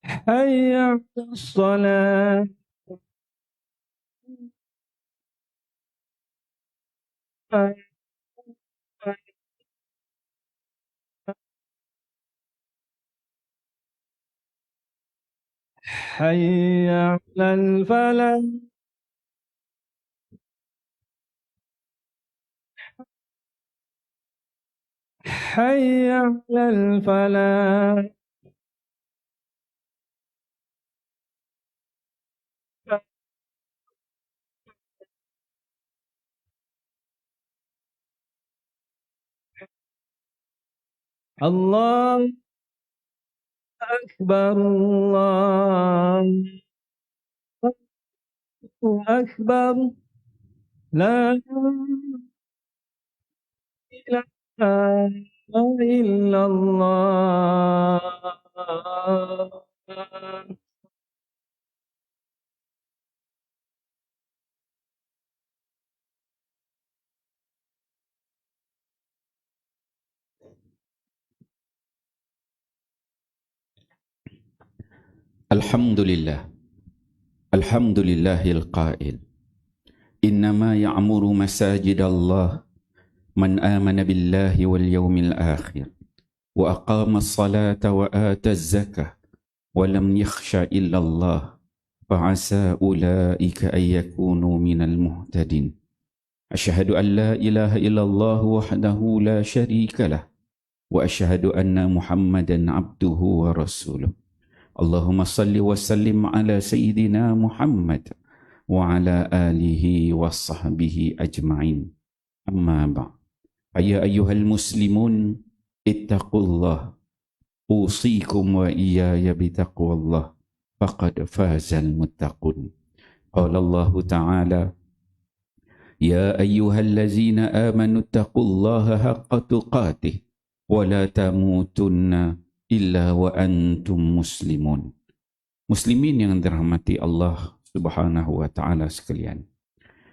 حي على الصلاة حي على الفلاح حي على الفلاح الله أكبر الله أكبر لا إله إلا الله. Alhamdulillah. Alhamdulillahil qail. Innama ya'muru masajidallah man amana billahi wal yawmil akhir wa aqama as-salata wa ata az-zakah wa lam yakhsha illa Allah fa'asa ulaika ay yakunu minal muhtadin. Asyhadu an la ilaha illallah wahdahu la syarika lah wa asyhadu anna Muhammadan abduhu wa rasuluh. Allahumma salli wa sallim ala Sayyidina Muhammad wa ala alihi wa sahbihi ajma'in. Amma ba'd. Ya ayyuhal muslimun, ittaqullah. Usikum wa iyaya bitaqwallah. Faqad fazal muttaqun. Qala Allah Ta'ala, Ya ayyuhallazina amanu ittaqullaha haqqa tuqatih wa la tamutunna illa wa antum muslimun. Muslimin yang dirahmati Allah Subhanahu wa Ta'ala sekalian.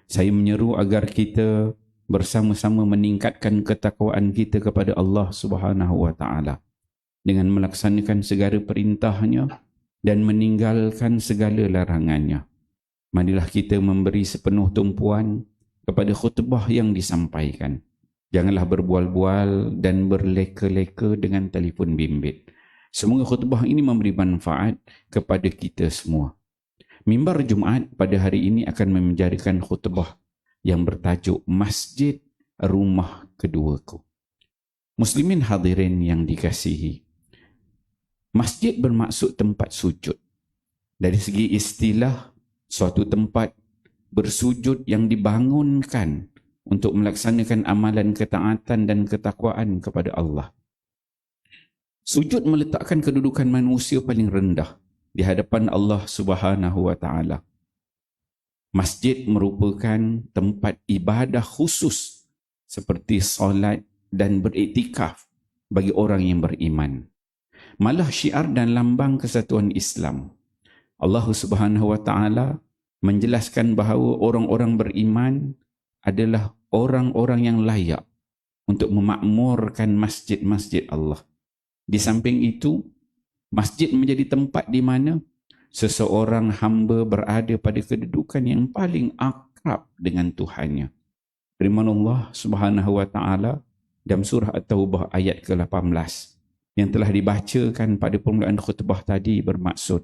Saya menyeru agar kita bersama-sama meningkatkan ketakwaan kita kepada Allah Subhanahu wa Ta'ala dengan melaksanakan segala perintahnya dan meninggalkan segala larangannya. Marilah kita memberi sepenuh tumpuan kepada khutbah yang disampaikan. Janganlah berbual-bual dan berleka-leka dengan telefon bimbit. Semoga khutbah ini memberi manfaat kepada kita semua. Mimbar Jumaat pada hari ini akan menjadikan khutbah yang bertajuk Masjid Rumah Keduaku. Muslimin hadirin yang dikasihi, masjid bermaksud tempat sujud. Dari segi istilah, suatu tempat bersujud yang dibangunkan untuk melaksanakan amalan ketaatan dan ketakwaan kepada Allah. Sujud meletakkan kedudukan manusia paling rendah di hadapan Allah Subhanahu wa taala. Masjid merupakan tempat ibadah khusus seperti solat dan beriktikaf bagi orang yang beriman. Malah syiar dan lambang kesatuan Islam. Allah Subhanahu wa taala menjelaskan bahawa orang-orang beriman adalah orang-orang yang layak untuk memakmurkan masjid-masjid Allah. Di samping itu, masjid menjadi tempat di mana seseorang hamba berada pada kedudukan yang paling akrab dengan Tuhannya. Firman Allah Subhanahu wa taala dalam surah At-Taubah ayat ke-18 yang telah dibacakan pada permulaan khutbah tadi bermaksud,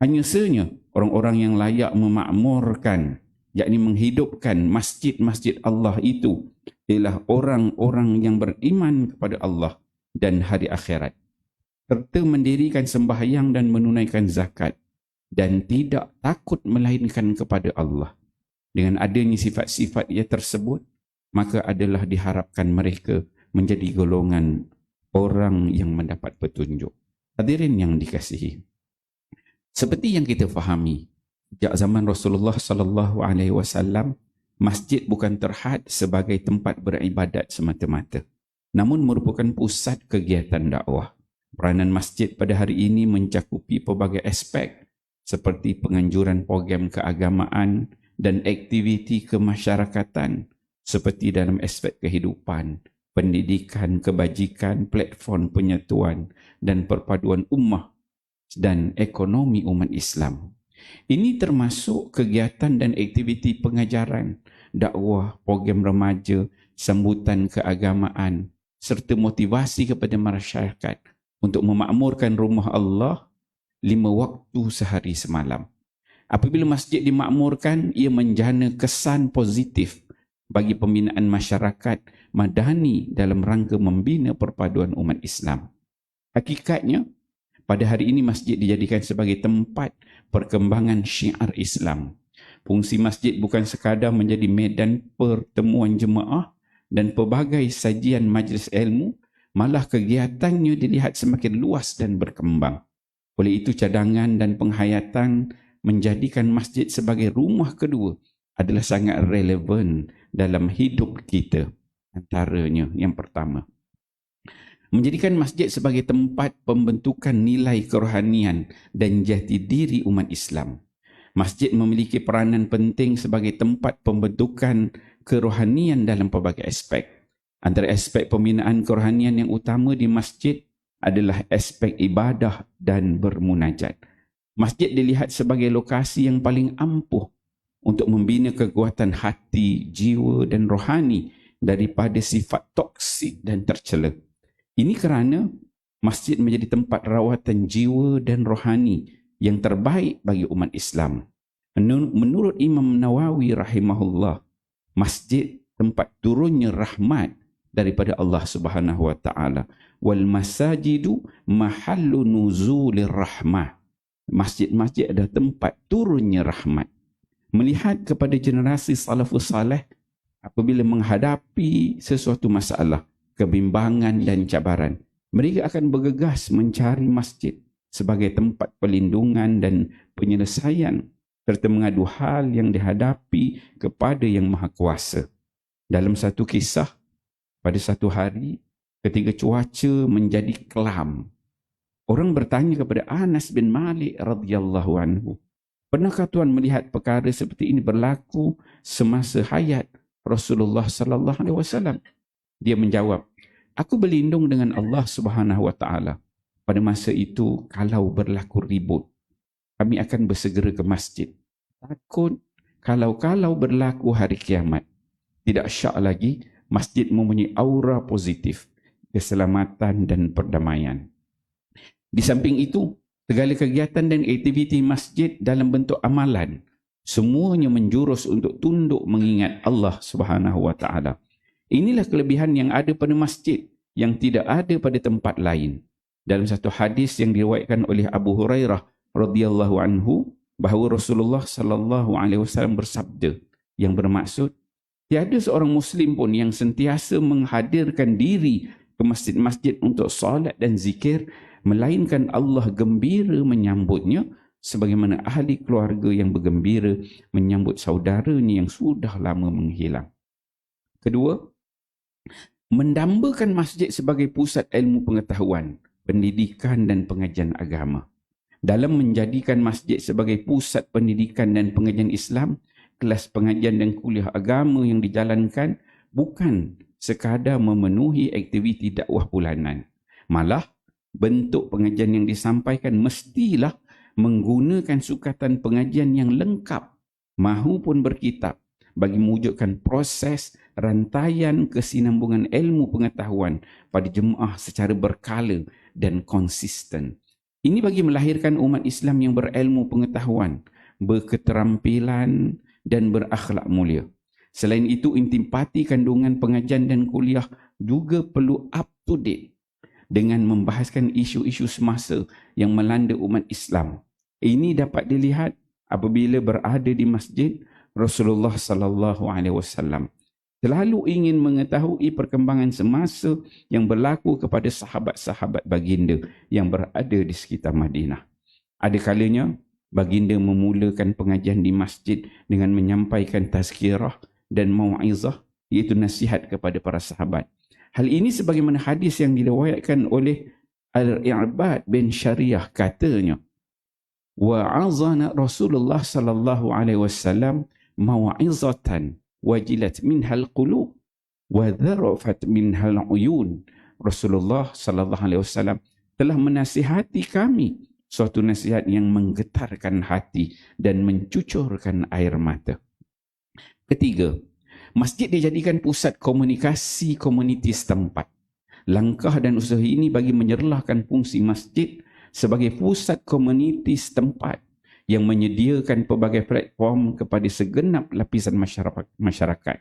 hanya sahaja orang-orang yang layak memakmurkan, yakni menghidupkan masjid-masjid Allah itu ialah orang-orang yang beriman kepada Allah dan hari akhirat, serta mendirikan sembahyang dan menunaikan zakat dan tidak takut melainkan kepada Allah. Dengan adanya sifat-sifat ia tersebut, maka adalah diharapkan mereka menjadi golongan orang yang mendapat petunjuk. Hadirin yang dikasihi, seperti yang kita fahami, sejak zaman Rasulullah sallallahu alaihi wasallam, masjid bukan terhad sebagai tempat beribadat semata-mata, namun merupakan pusat kegiatan dakwah. Peranan masjid pada hari ini mencakupi pelbagai aspek seperti penganjuran program keagamaan dan aktiviti kemasyarakatan seperti dalam aspek kehidupan, pendidikan, kebajikan, platform penyatuan dan perpaduan ummah dan ekonomi umat Islam. Ini termasuk kegiatan dan aktiviti pengajaran, dakwah, program remaja, sambutan keagamaan serta motivasi kepada masyarakat untuk memakmurkan rumah Allah 5 waktu sehari semalam. Apabila masjid dimakmurkan, ia menjana kesan positif bagi pembinaan masyarakat madani dalam rangka membina perpaduan umat Islam. Hakikatnya, pada hari ini masjid dijadikan sebagai tempat perkembangan syiar Islam. Fungsi masjid bukan sekadar menjadi medan pertemuan jemaah dan pelbagai sajian majlis ilmu, malah kegiatannya dilihat semakin luas dan berkembang. Oleh itu, cadangan dan penghayatan menjadikan masjid sebagai rumah kedua adalah sangat relevan dalam hidup kita. Antaranya, yang pertama, menjadikan masjid sebagai tempat pembentukan nilai kerohanian dan jati diri umat Islam. Masjid memiliki peranan penting sebagai tempat pembentukan kerohanian dalam pelbagai aspek. Antara aspek pembinaan kerohanian yang utama di masjid adalah aspek ibadah dan bermunajat. Masjid dilihat sebagai lokasi yang paling ampuh untuk membina kekuatan hati, jiwa dan rohani daripada sifat toksik dan tercela. Ini kerana masjid menjadi tempat rawatan jiwa dan rohani yang terbaik bagi umat Islam. Menurut Imam Nawawi rahimahullah, masjid tempat turunnya rahmat daripada Allah Subhanahu wa taala. Wal masajidu mahallu nuzulir rahmah. Masjid-masjid adalah tempat turunnya rahmat. Melihat kepada generasi salafus saleh apabila menghadapi sesuatu masalah, kebimbangan dan cabaran, mereka akan bergegas mencari masjid sebagai tempat perlindungan dan penyelesaian serta mengadu hal yang dihadapi kepada Yang Maha Kuasa. Dalam satu kisah, pada satu hari ketika cuaca menjadi kelam, orang bertanya kepada Anas bin Malik radhiyallahu anhu, pernahkah Tuan melihat perkara seperti ini berlaku semasa hayat Rasulullah sallallahu alaihi wasallam? Dia menjawab, aku berlindung dengan Allah Subhanahu wa taala. Pada masa itu, kalau berlaku ribut, kami akan bersegera ke masjid. Takut kalau berlaku hari kiamat. Tidak syak lagi, masjid mempunyai aura positif, keselamatan dan perdamaian. Di samping itu, segala kegiatan dan aktiviti masjid dalam bentuk amalan, semuanya menjurus untuk tunduk mengingat Allah Subhanahu wa taala. Inilah kelebihan yang ada pada masjid yang tidak ada pada tempat lain. Dalam satu hadis yang diriwayatkan oleh Abu Hurairah radhiyallahu anhu, bahawa Rasulullah sallallahu alaihi wasallam bersabda yang bermaksud, Tiada seorang Muslim pun yang sentiasa menghadirkan diri ke masjid-masjid untuk solat dan zikir, melainkan Allah gembira menyambutnya sebagaimana ahli keluarga yang bergembira menyambut saudaranya yang sudah lama menghilang. Kedua, mendambakan masjid sebagai pusat ilmu pengetahuan, pendidikan dan pengajian agama. Dalam menjadikan masjid sebagai pusat pendidikan dan pengajian Islam, kelas pengajian dan kuliah agama yang dijalankan bukan sekadar memenuhi aktiviti dakwah bulanan. Malah, bentuk pengajian yang disampaikan mestilah menggunakan sukatan pengajian yang lengkap, mahupun berkitab, bagi mewujudkan proses rantaian kesinambungan ilmu pengetahuan pada jemaah secara berkala dan konsisten. Ini bagi melahirkan umat Islam yang berilmu pengetahuan, berketerampilan dan berakhlak mulia. Selain itu, intipati kandungan pengajian dan kuliah juga perlu up to date dengan membahaskan isu-isu semasa yang melanda umat Islam. Ini dapat dilihat apabila berada di masjid. Rasulullah sallallahu alaihi wasallam selalu ingin mengetahui perkembangan semasa yang berlaku kepada sahabat-sahabat baginda yang berada di sekitar Madinah. Ada kalanya baginda memulakan pengajian di masjid dengan menyampaikan tazkirah dan mau'izah, iaitu nasihat kepada para sahabat. Hal ini sebagaimana hadis yang diriwayatkan oleh Al-I'bad bin Syariah, katanya, wa'azana Rasulullah sallallahu alaihi wasallam mau'izatan wajilat minhal qulub wa dharafat minhal uyun. Rasulullah sallallahu alaihi wasallam telah menasihati kami suatu nasihat yang menggetarkan hati dan mencucurkan air mata. Ketiga, masjid dijadikan pusat komunikasi komuniti setempat. Langkah dan usaha ini bagi menyerlahkan fungsi masjid sebagai pusat komuniti setempat yang menyediakan pelbagai platform kepada segenap lapisan masyarakat,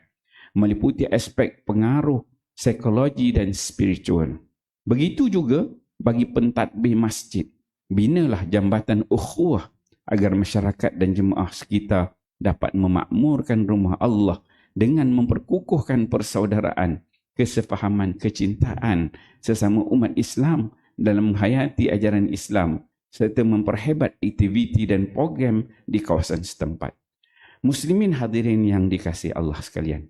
meliputi aspek pengaruh psikologi dan spiritual. Begitu juga bagi pentadbir masjid. Binalah jambatan ukhuwah agar masyarakat dan jemaah sekitar dapat memakmurkan rumah Allah dengan memperkukuhkan persaudaraan, kesefahaman, kecintaan sesama umat Islam dalam menghayati ajaran Islam serta memperhebat aktiviti dan program di kawasan setempat. Muslimin hadirin yang dikasihi Allah sekalian.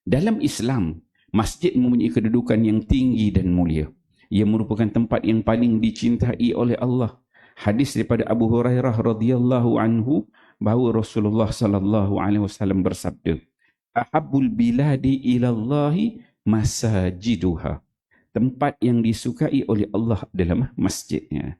Dalam Islam, masjid mempunyai kedudukan yang tinggi dan mulia. Ia merupakan tempat yang paling dicintai oleh Allah. Hadis daripada Abu Hurairah radhiyallahu anhu bahawa Rasulullah sallallahu alaihi wasallam bersabda, "Ahabbul biladi ilallahi masajiduha." Tempat yang disukai oleh Allah adalah masjidnya.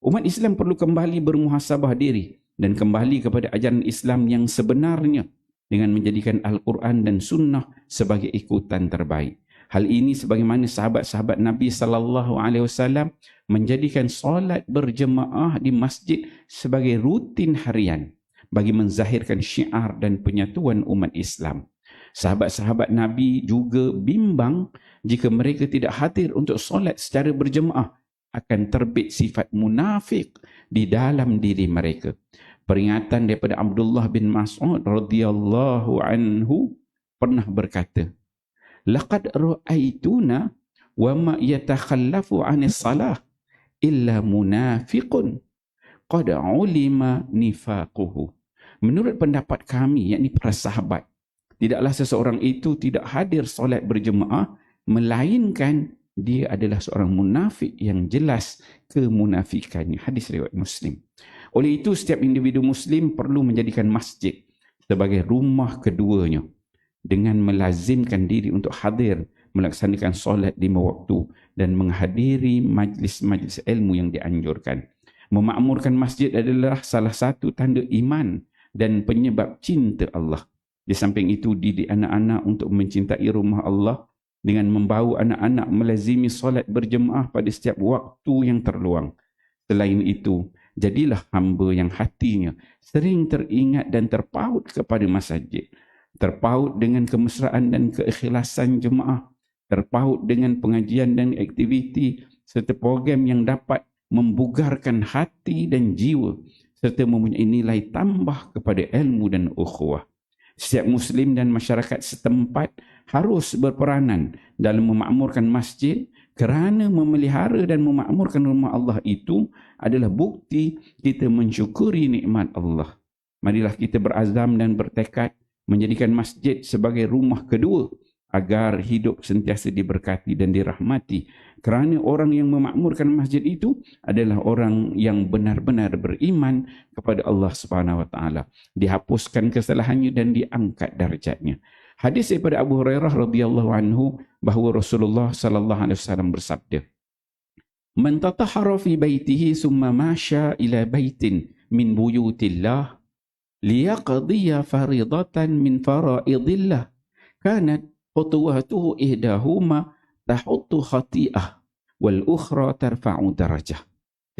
Umat Islam perlu kembali bermuhasabah diri dan kembali kepada ajaran Islam yang sebenarnya dengan menjadikan Al-Quran dan Sunnah sebagai ikutan terbaik. Hal ini sebagaimana sahabat-sahabat Nabi sallallahu alaihi wasallam menjadikan solat berjemaah di masjid sebagai rutin harian bagi menzahirkan syiar dan penyatuan umat Islam. Sahabat-sahabat Nabi juga bimbang jika mereka tidak hadir untuk solat secara berjemaah akan terbit sifat munafik di dalam diri mereka. Peringatan daripada Abdullah bin Mas'ud radhiyallahu anhu pernah berkata, "Laqad ra'aituna wa ma yatakhallafu 'anis salah illa munafiqun qad 'ulima nifaquhu." Menurut pendapat kami, yakni para sahabat, tidaklah seseorang itu tidak hadir solat berjemaah melainkan dia adalah seorang munafik yang jelas kemunafikannya. Hadis riwayat Muslim. Oleh itu, setiap individu Muslim perlu menjadikan masjid sebagai rumah keduanya dengan melazimkan diri untuk hadir melaksanakan solat 5 waktu dan menghadiri majlis-majlis ilmu yang dianjurkan. Memakmurkan masjid adalah salah satu tanda iman dan penyebab cinta Allah. Di samping itu, didik anak-anak untuk mencintai rumah Allah dengan membawa anak-anak melazimi solat berjemaah pada setiap waktu yang terluang. Selain itu, jadilah hamba yang hatinya sering teringat dan terpaut kepada masjid, terpaut dengan kemesraan dan keikhlasan jemaah, terpaut dengan pengajian dan aktiviti serta program yang dapat membugarkan hati dan jiwa serta mempunyai nilai tambah kepada ilmu dan ukhuwah. Setiap Muslim dan masyarakat setempat harus berperanan dalam memakmurkan masjid, kerana memelihara dan memakmurkan rumah Allah itu adalah bukti kita mensyukuri nikmat Allah. Marilah kita berazam dan bertekad menjadikan masjid sebagai rumah kedua agar hidup sentiasa diberkati dan dirahmati. Kerana orang yang memakmurkan masjid itu adalah orang yang benar-benar beriman kepada Allah Subhanahu Wa Taala. Dihapuskan kesalahannya dan diangkat darjatnya. Hadis daripada Abu Hurairah radhiyallahu anhu bahawa Rasulullah sallallahu alaihi wasallam bersabda, "Man tatahhara fi baitihi summa masya ila baitin min buyutillah liyaqdiya faridatan min faraidillah kanat khutuwatuhu ihdahuma tahuttu khati'ah wal ukhra tarfa'u darajah."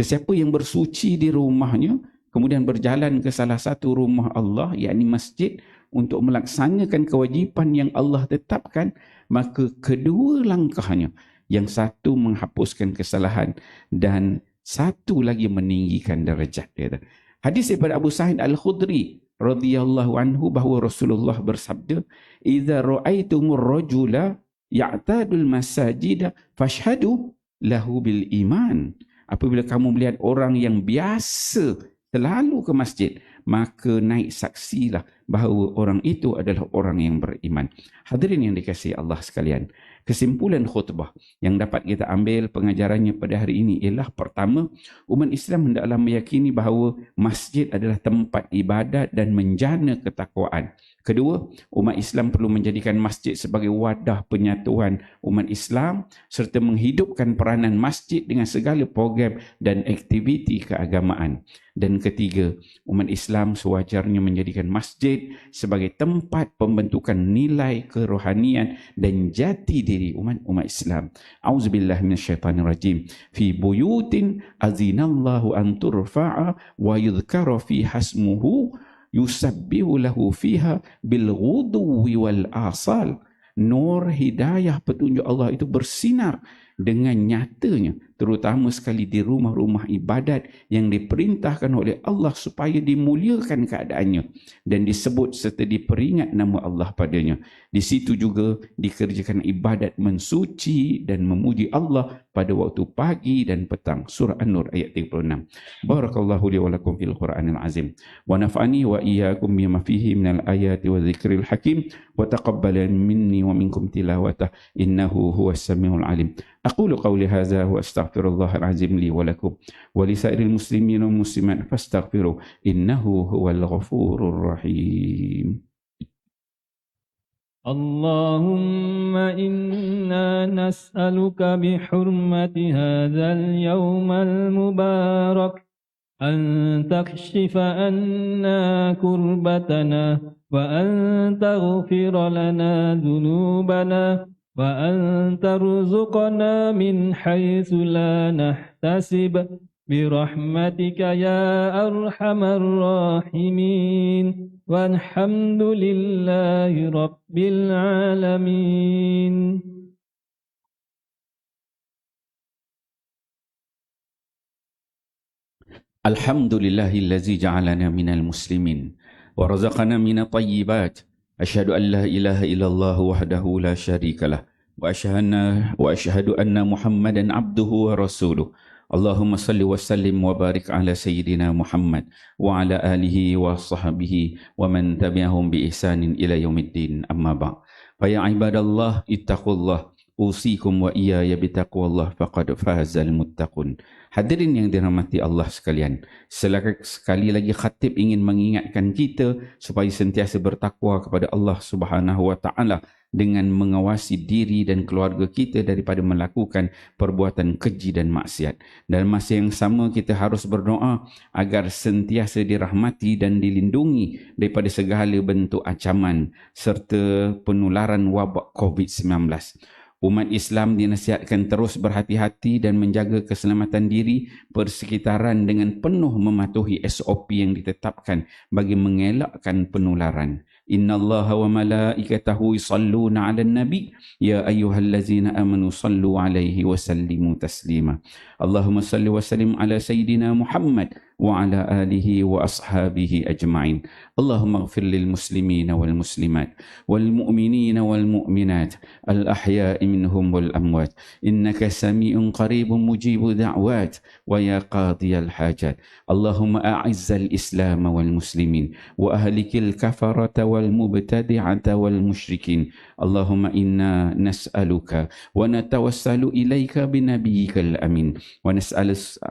Sesiapa yang bersuci di rumahnya kemudian berjalan ke salah satu rumah Allah, yakni masjid, untuk melaksanakan kewajipan yang Allah tetapkan, maka kedua langkahnya, yang satu menghapuskan kesalahan dan satu lagi meninggikan darjat dia. Hadis daripada Abu Sa'id Al-Khudri radhiyallahu anhu bahawa Rasulullah bersabda, "Idza ra'aitumur rajula ya'tadul masajida fashhadu lahu bil iman." Apabila kamu melihat orang yang biasa selalu ke masjid, maka naik saksilah bahawa orang itu adalah orang yang beriman. Hadirin yang dikasihi Allah sekalian, kesimpulan khutbah yang dapat kita ambil pengajarannya pada hari ini ialah, pertama, umat Islam hendaklah meyakini bahawa masjid adalah tempat ibadat dan menjana ketakwaan. Kedua, umat Islam perlu menjadikan masjid sebagai wadah penyatuan umat Islam serta menghidupkan peranan masjid dengan segala program dan aktiviti keagamaan. Dan ketiga, umat Islam sewajarnya menjadikan masjid sebagai tempat pembentukan nilai kerohanian dan jati diri umat Islam. Auzubillahi minasyaitanirrajim. Fi buyutin azinallahu an turfa'a wa yudhkara fi hasmuhu yusabbihu lahu fiha bil ghuduwi wal asal. Nur hidayah petunjuk Allah itu bersinar dengan nyatanya, terutama sekali di rumah-rumah ibadat yang diperintahkan oleh Allah supaya dimuliakan keadaannya dan disebut serta diperingat nama Allah padanya. Di situ juga dikerjakan ibadat mensuci dan memuji Allah pada waktu pagi dan petang. Surah An-Nur ayat 36. Barakallahu li wa lakum fil Qur'anil azim wa naf'ani wa iyyakum bima fihi minal ayati wa dzikril hakim wa taqabbal minni wa minkum tilawatah innahu huwas samiul alim. أقول قولي هذا وأستغفر الله العظيم لي ولكم ولسائر المسلمين والمسلمات فاستغفروه إنه هو الغفور الرحيم. اللهم إنا نسألك بحرمة هذا اليوم المبارك أن تكشف عنا كربتنا وأن تغفر لنا ذنوبنا وأن ترزقنا من حيث لا نحتسب برحمتك يا أرحم الراحمين والحمد لله رب العالمين. الحمد لله الذي جعلنا من المسلمين ورزقنا من الطيبات. أشهد أن لا إله إلا الله وحده لا شريك له وأشهد أن محمدا عبده ورسوله. اللهم صل وسلم وبارك على سيدنا محمد وعلى آله وصحبه ومن تبعهم بإحسان إلى يوم الدين. أما بعد فيا عباد الله اتقوا الله أوصيكم وإياي بتقوى الله فقد فاز المتقون. Hadirin yang dirahmati Allah sekalian, sekali lagi khatib ingin mengingatkan kita supaya sentiasa bertakwa kepada Allah Subhanahu Wa Taala dengan mengawasi diri dan keluarga kita daripada melakukan perbuatan keji dan maksiat. Dalam masa yang sama kita harus berdoa agar sentiasa dirahmati dan dilindungi daripada segala bentuk ancaman serta penularan wabak COVID-19. Umat Islam dinasihatkan terus berhati-hati dan menjaga keselamatan diri persekitaran dengan penuh mematuhi SOP yang ditetapkan bagi mengelakkan penularan. Innallaha wa malaikatahu yusalluna 'alan nabi ya ayyuhallazina amanu sallu 'alaihi wa sallimu taslima. Allahumma salli wa sallim ala sayyidina Muhammad وعلى آله وأصحابه أجمعين. اللهم اغفر للمسلمين والمسلمات والمؤمنين والمؤمنات الأحياء منهم والأموات إنك سميع قريب مجيب دعوات ويا قاضي الحاجات. اللهم أعز الإسلام والمسلمين وأهلك الكفرة والمبتدعة والمشركين. اللهم إنا نسألك ونتوسل إليك بنبيك الأمين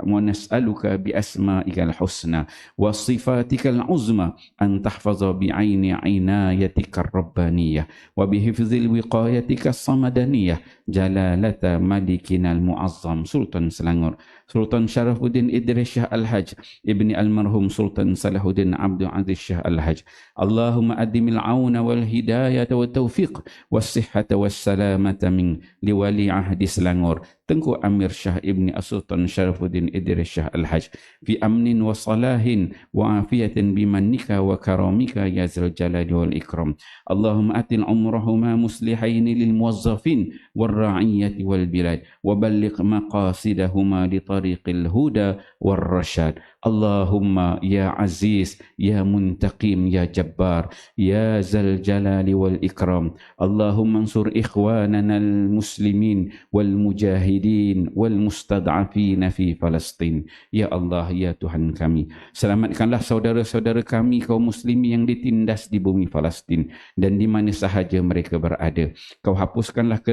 ونسألك بأسمائك الحسنى وصفاتك العظمى أن تحفظ بعين عنايتك الربانية وبحفظ الوقايتك الصمدانية جلالة ملكنا المعظم سلطان سلانغور سلطان شرف الدين إدريس شاه الحج ابن المرحوم سلطان صلاح الدين عبد العزيز شاه الحج. اللهم أدم العون والهداية والتوفيق والصحة والسلامة من لولي عهد سلانغور Tengku Amir Shah Ibni As-Sultan Syarafuddin Idris Shah Al-Haj fi amnin wa salahin wa afiyatin bimannika wa karamika ya zal jalali wal ikram. Allahumma atin umrahuma muslihaini lil muwazzafin wal ra'iyyati wal bilad wa balligh maqasidahuma li tariqil huda wal rashad. Allahumma ya aziz ya muntaqim ya jabbar ya zal jalali wal ikram. Allahumma ansur ikhwanana al muslimin wal mujahidin والمستضعفين في فلسطين. Ya Allah, ya Tuhan kami, selamatkanlah saudara-saudara kami kaum muslimin yang ditindas di bumi Palestin dan di mana sahaja mereka berada. Kau hapuskanlah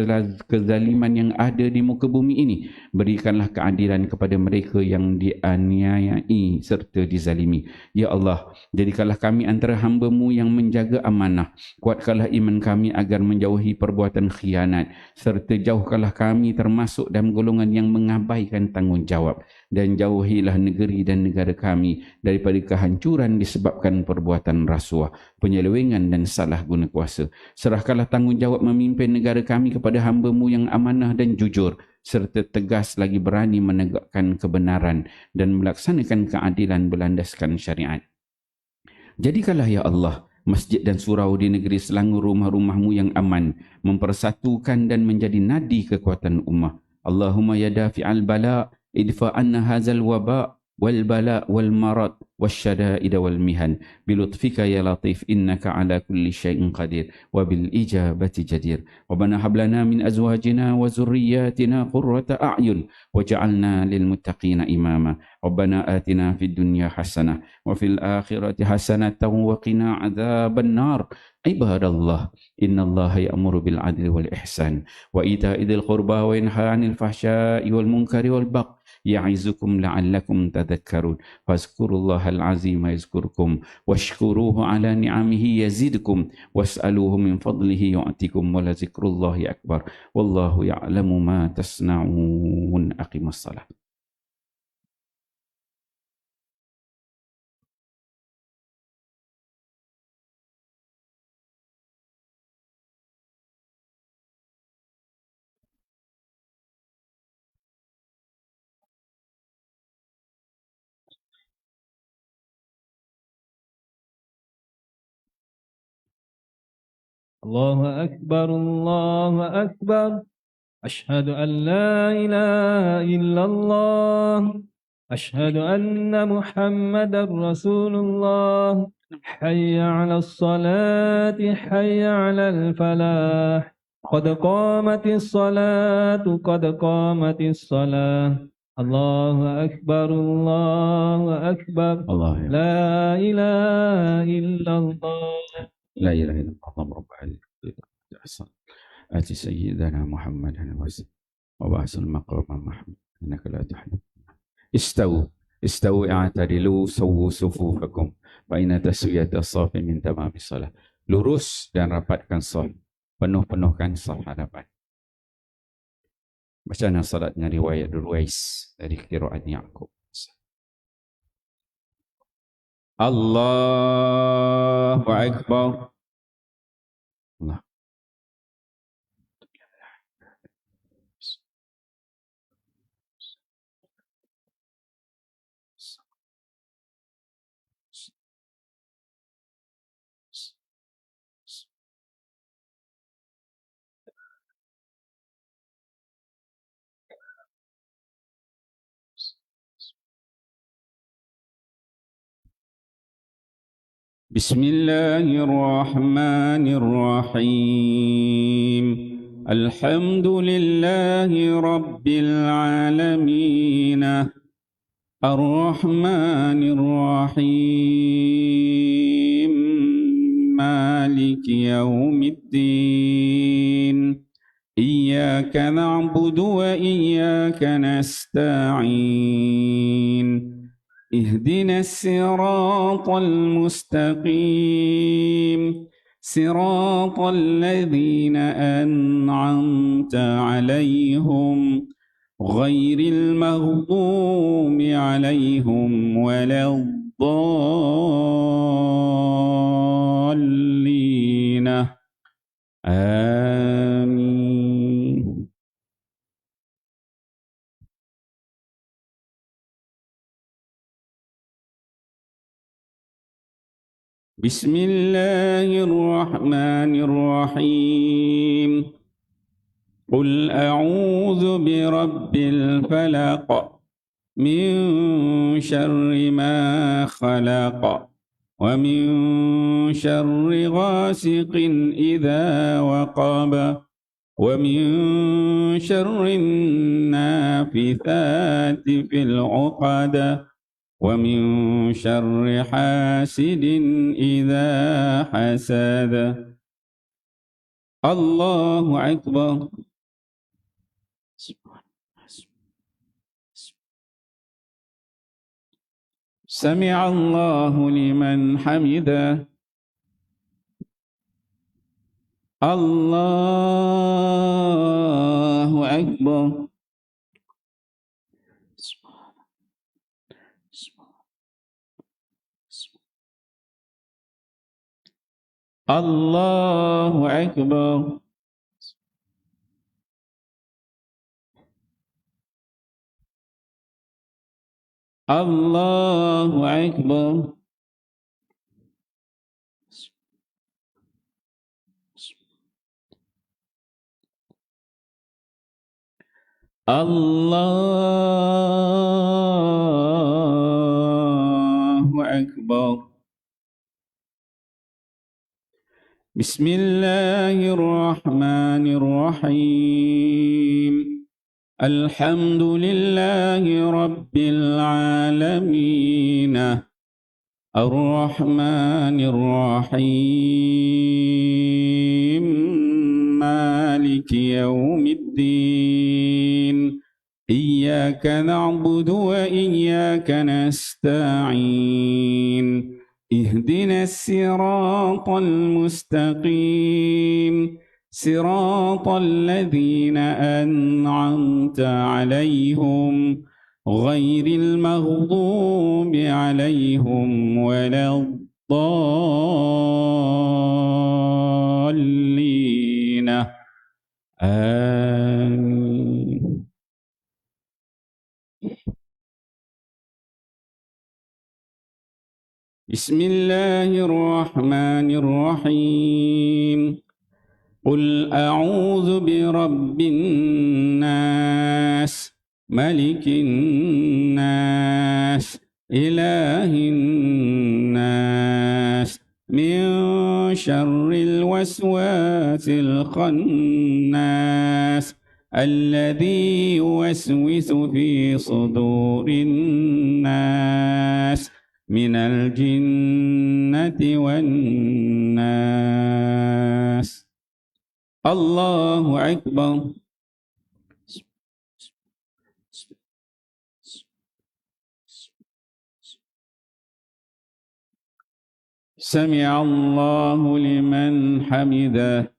kezaliman yang ada di muka bumi ini. Berikanlah keadilan kepada mereka yang dianiayai serta dizalimi. Ya Allah, jadikanlah kami antara hamba-Mu yang menjaga amanah. Kuatkanlah iman kami agar menjauhi perbuatan khianat serta jauhkanlah kami termasuk dalam golongan yang mengabaikan tanggungjawab, dan jauhilah negeri dan negara kami daripada kehancuran disebabkan perbuatan rasuah, penyelewengan dan salah guna kuasa. Serahkanlah tanggungjawab memimpin negara kami kepada hamba-Mu yang amanah dan jujur, serta tegas lagi berani menegakkan kebenaran dan melaksanakan keadilan berlandaskan syariat. Jadikanlah ya Allah masjid dan surau di negeri Selangor rumah-rumah-Mu yang aman, mempersatukan dan menjadi nadi kekuatan ummah. Allahumma ya dafi'al bala idfa anna hazal waba wal bala wal marad wasyada'id wal mihan bilutfika ya latif innaka ala kulli syai'in qadir wa bil ijabati jadir. Rabbana hab lana min azwajina wa zurriyyatina qurrata a'yun waj'alna lil muttaqina imama. Rabbana atina fid dunya hasanah wa fil akhirati hasanatan wa qina adzaban nar. Ibadallah, innallaha ya'muru bil adli wal ihsan wa ita'idil qurba wa yanha 'anil fahsya'i wal munkari wal baghi ya'izukum la'allakum tadhakkarun. Fazkurullahal azima yazkurkum washkuruhu 'ala ni'amihi yazidkum was'aluhu min fadlihi yu'tikum wa la zikrullahi akbar. Wallahu ya'lamu ma tasna'un. Aqimus salat. الله أكبر الله أكبر أشهد أن لا إله إلا الله أشهد أن محمدا رسول الله حي على الصلاة حي على الفلاح قد قامت الصلاة قد قامت الصلاة. الله أكبر الله أكبر لا إله إلا الله لا إله إلا الله رب العالمين. آتي سيدنا محمد وبعث المقام محمد إنك لا تحلم. استووا اعتدلوا سووا صفوفكم فإن تسوية الصف من تمام الصلاة. Lurus dan rapatkan saf, penuh-penuhkan saf hadapan. Bacaan salatnya riwayat Ruwais dari qiraat Yaqub. Allahu Akbar. Allah. بسم الله الرحمن الرحيم الحمد لله رب العالمين الرحمن الرحيم مالك يوم الدين إياك نعبد وإياك نستعين اهدنا الصراط المستقيم صراط الذين أنعمت عليهم غير المغضوب عليهم ولا الضالين آمين. بسم الله الرحمن الرحيم قل أعوذ برب الفلق من شر ما خلق ومن شر غاسق إذا وقب ومن شر النافثات في العقد ومن شر حاسد إذا حسد. الله أكبر. سمع الله لمن حمده. الله أكبر. الله أكبر. الله أكبر. الله أكبر. بسم الله الرحمن الرحيم الحمد لله رب العالمين الرحمن الرحيم مالك يوم الدين إياك نعبد وإياك نستعين اهدنا الصراط المستقيم صراط الذين أنعمت عليهم غير المغضوب عليهم ولا الضالين آمين. بسم الله الرحمن الرحيم قل أعوذ برب الناس ملك الناس إله الناس من شر الوسواس الخناس الذي يوسوس في صدور الناس من الجنة والناس. الله أكبر. سمع الله لمن حمده.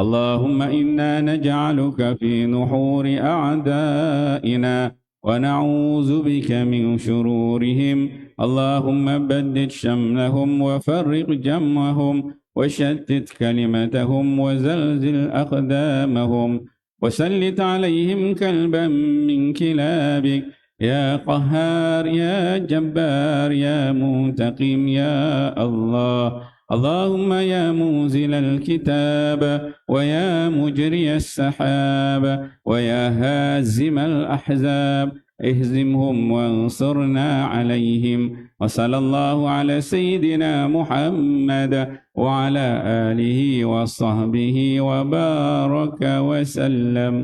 اللهم إنا نجعلك في نحور أعدائنا ونعوذ بك من شرورهم. اللهم بدد شملهم وفرق جمعهم وشتت كلمتهم وزلزل أقدامهم وسلط عليهم كلبا من كلابك يا قهار يا جبار يا منتقم يا الله. اللهم يا منزل الكتاب ويا مجري السحاب ويا هازم الأحزاب اهزمهم وانصرنا عليهم. وصلى الله على سيدنا محمد وعلى آله وصحبه وبارك وسلم.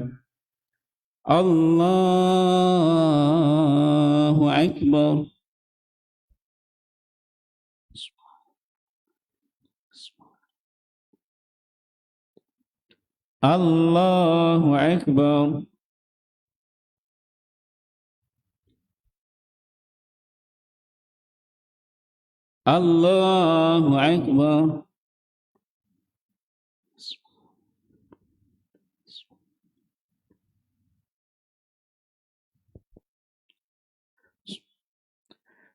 الله أكبر. الله أكبر. الله أكبر.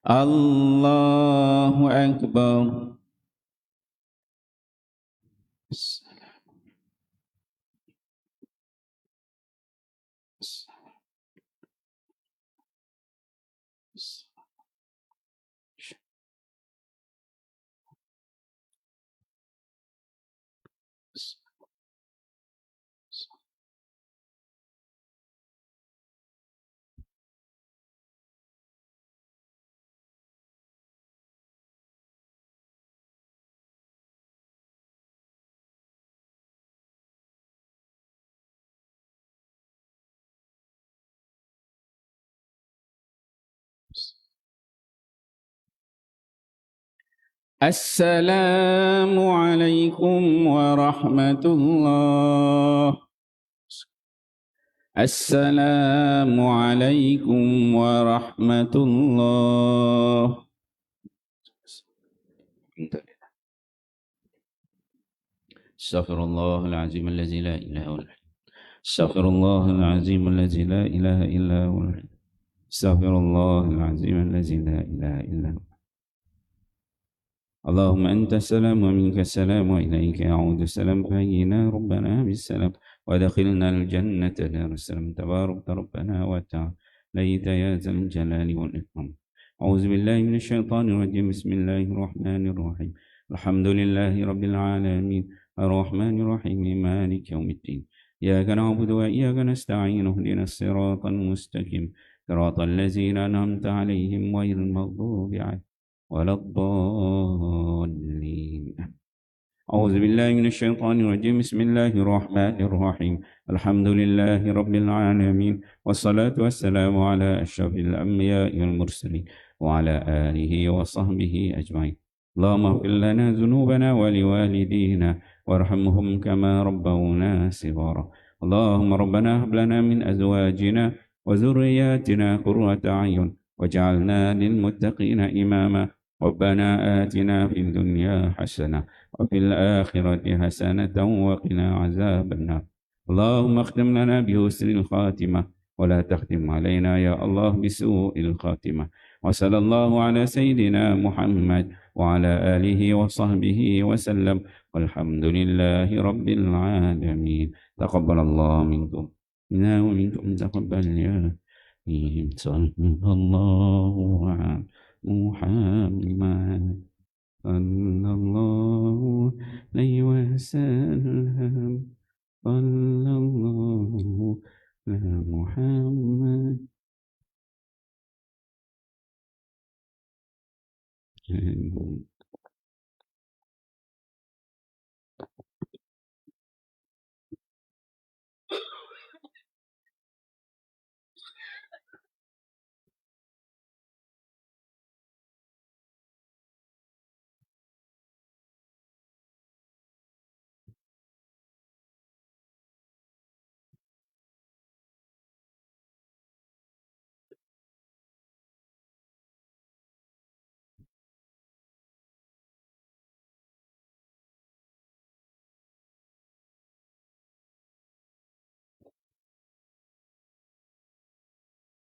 الله أكبر. السلام عليكم ورحمة الله. السلام عليكم ورحمة الله. استغفر الله العظيم الذي لا إله إلا هو. استغفر الله العظيم الذي لا إله إلا هو. استغفر الله العظيم الذي لا إله إلا هو. اللهم أنت السلام ومنك السلام وإليك يعود السلام. فهينا ربنا بالسلام ودخلنا الجنة دار السلام. تبارك ربنا وتعاليت يا ذا الجلال والإكرام. أعوذ بالله من الشيطان الرجيم. بسم الله الرحمن الرحيم. الحمد لله رب العالمين الرحمن الرحيم مالك يوم الدين. إياك نعبد وإياك نستعين. اهدنا الصراط المستقيم صراط الذين أنعمت عليهم غير المغضوب عليهم ولا الضالين. أعوذ بالله من الشيطان الرجيم. بسم الله الرحمن الرحيم. الحمد لله رب العالمين والصلاة والسلام على أشرف الأنبياء والمرسلين وعلى آله وصحبه أجمعين. اللهم اغفر لنا ذنوبنا ولوالدينا وارحمهم كما ربونا صغارا. اللهم ربنا هب لنا من أزواجنا وذرياتنا قرة أعين واجعلنا للمتقين إماما. ربنا آتنا في الدنيا حسنة وفي الآخرة حسنة وقنا عذاب النار. اللهم اختم لنا بحسن الخاتمة ولا تختم علينا يا الله بسوء الخاتمة. وصلى الله على سيدنا محمد وعلى آله وصحبه وسلم والحمد لله رب العالمين. تقبل الله منكم منا ومنكم تقبل يا صلى الله على محمد صلى الله عليه وسلم. صلى الله على محمد.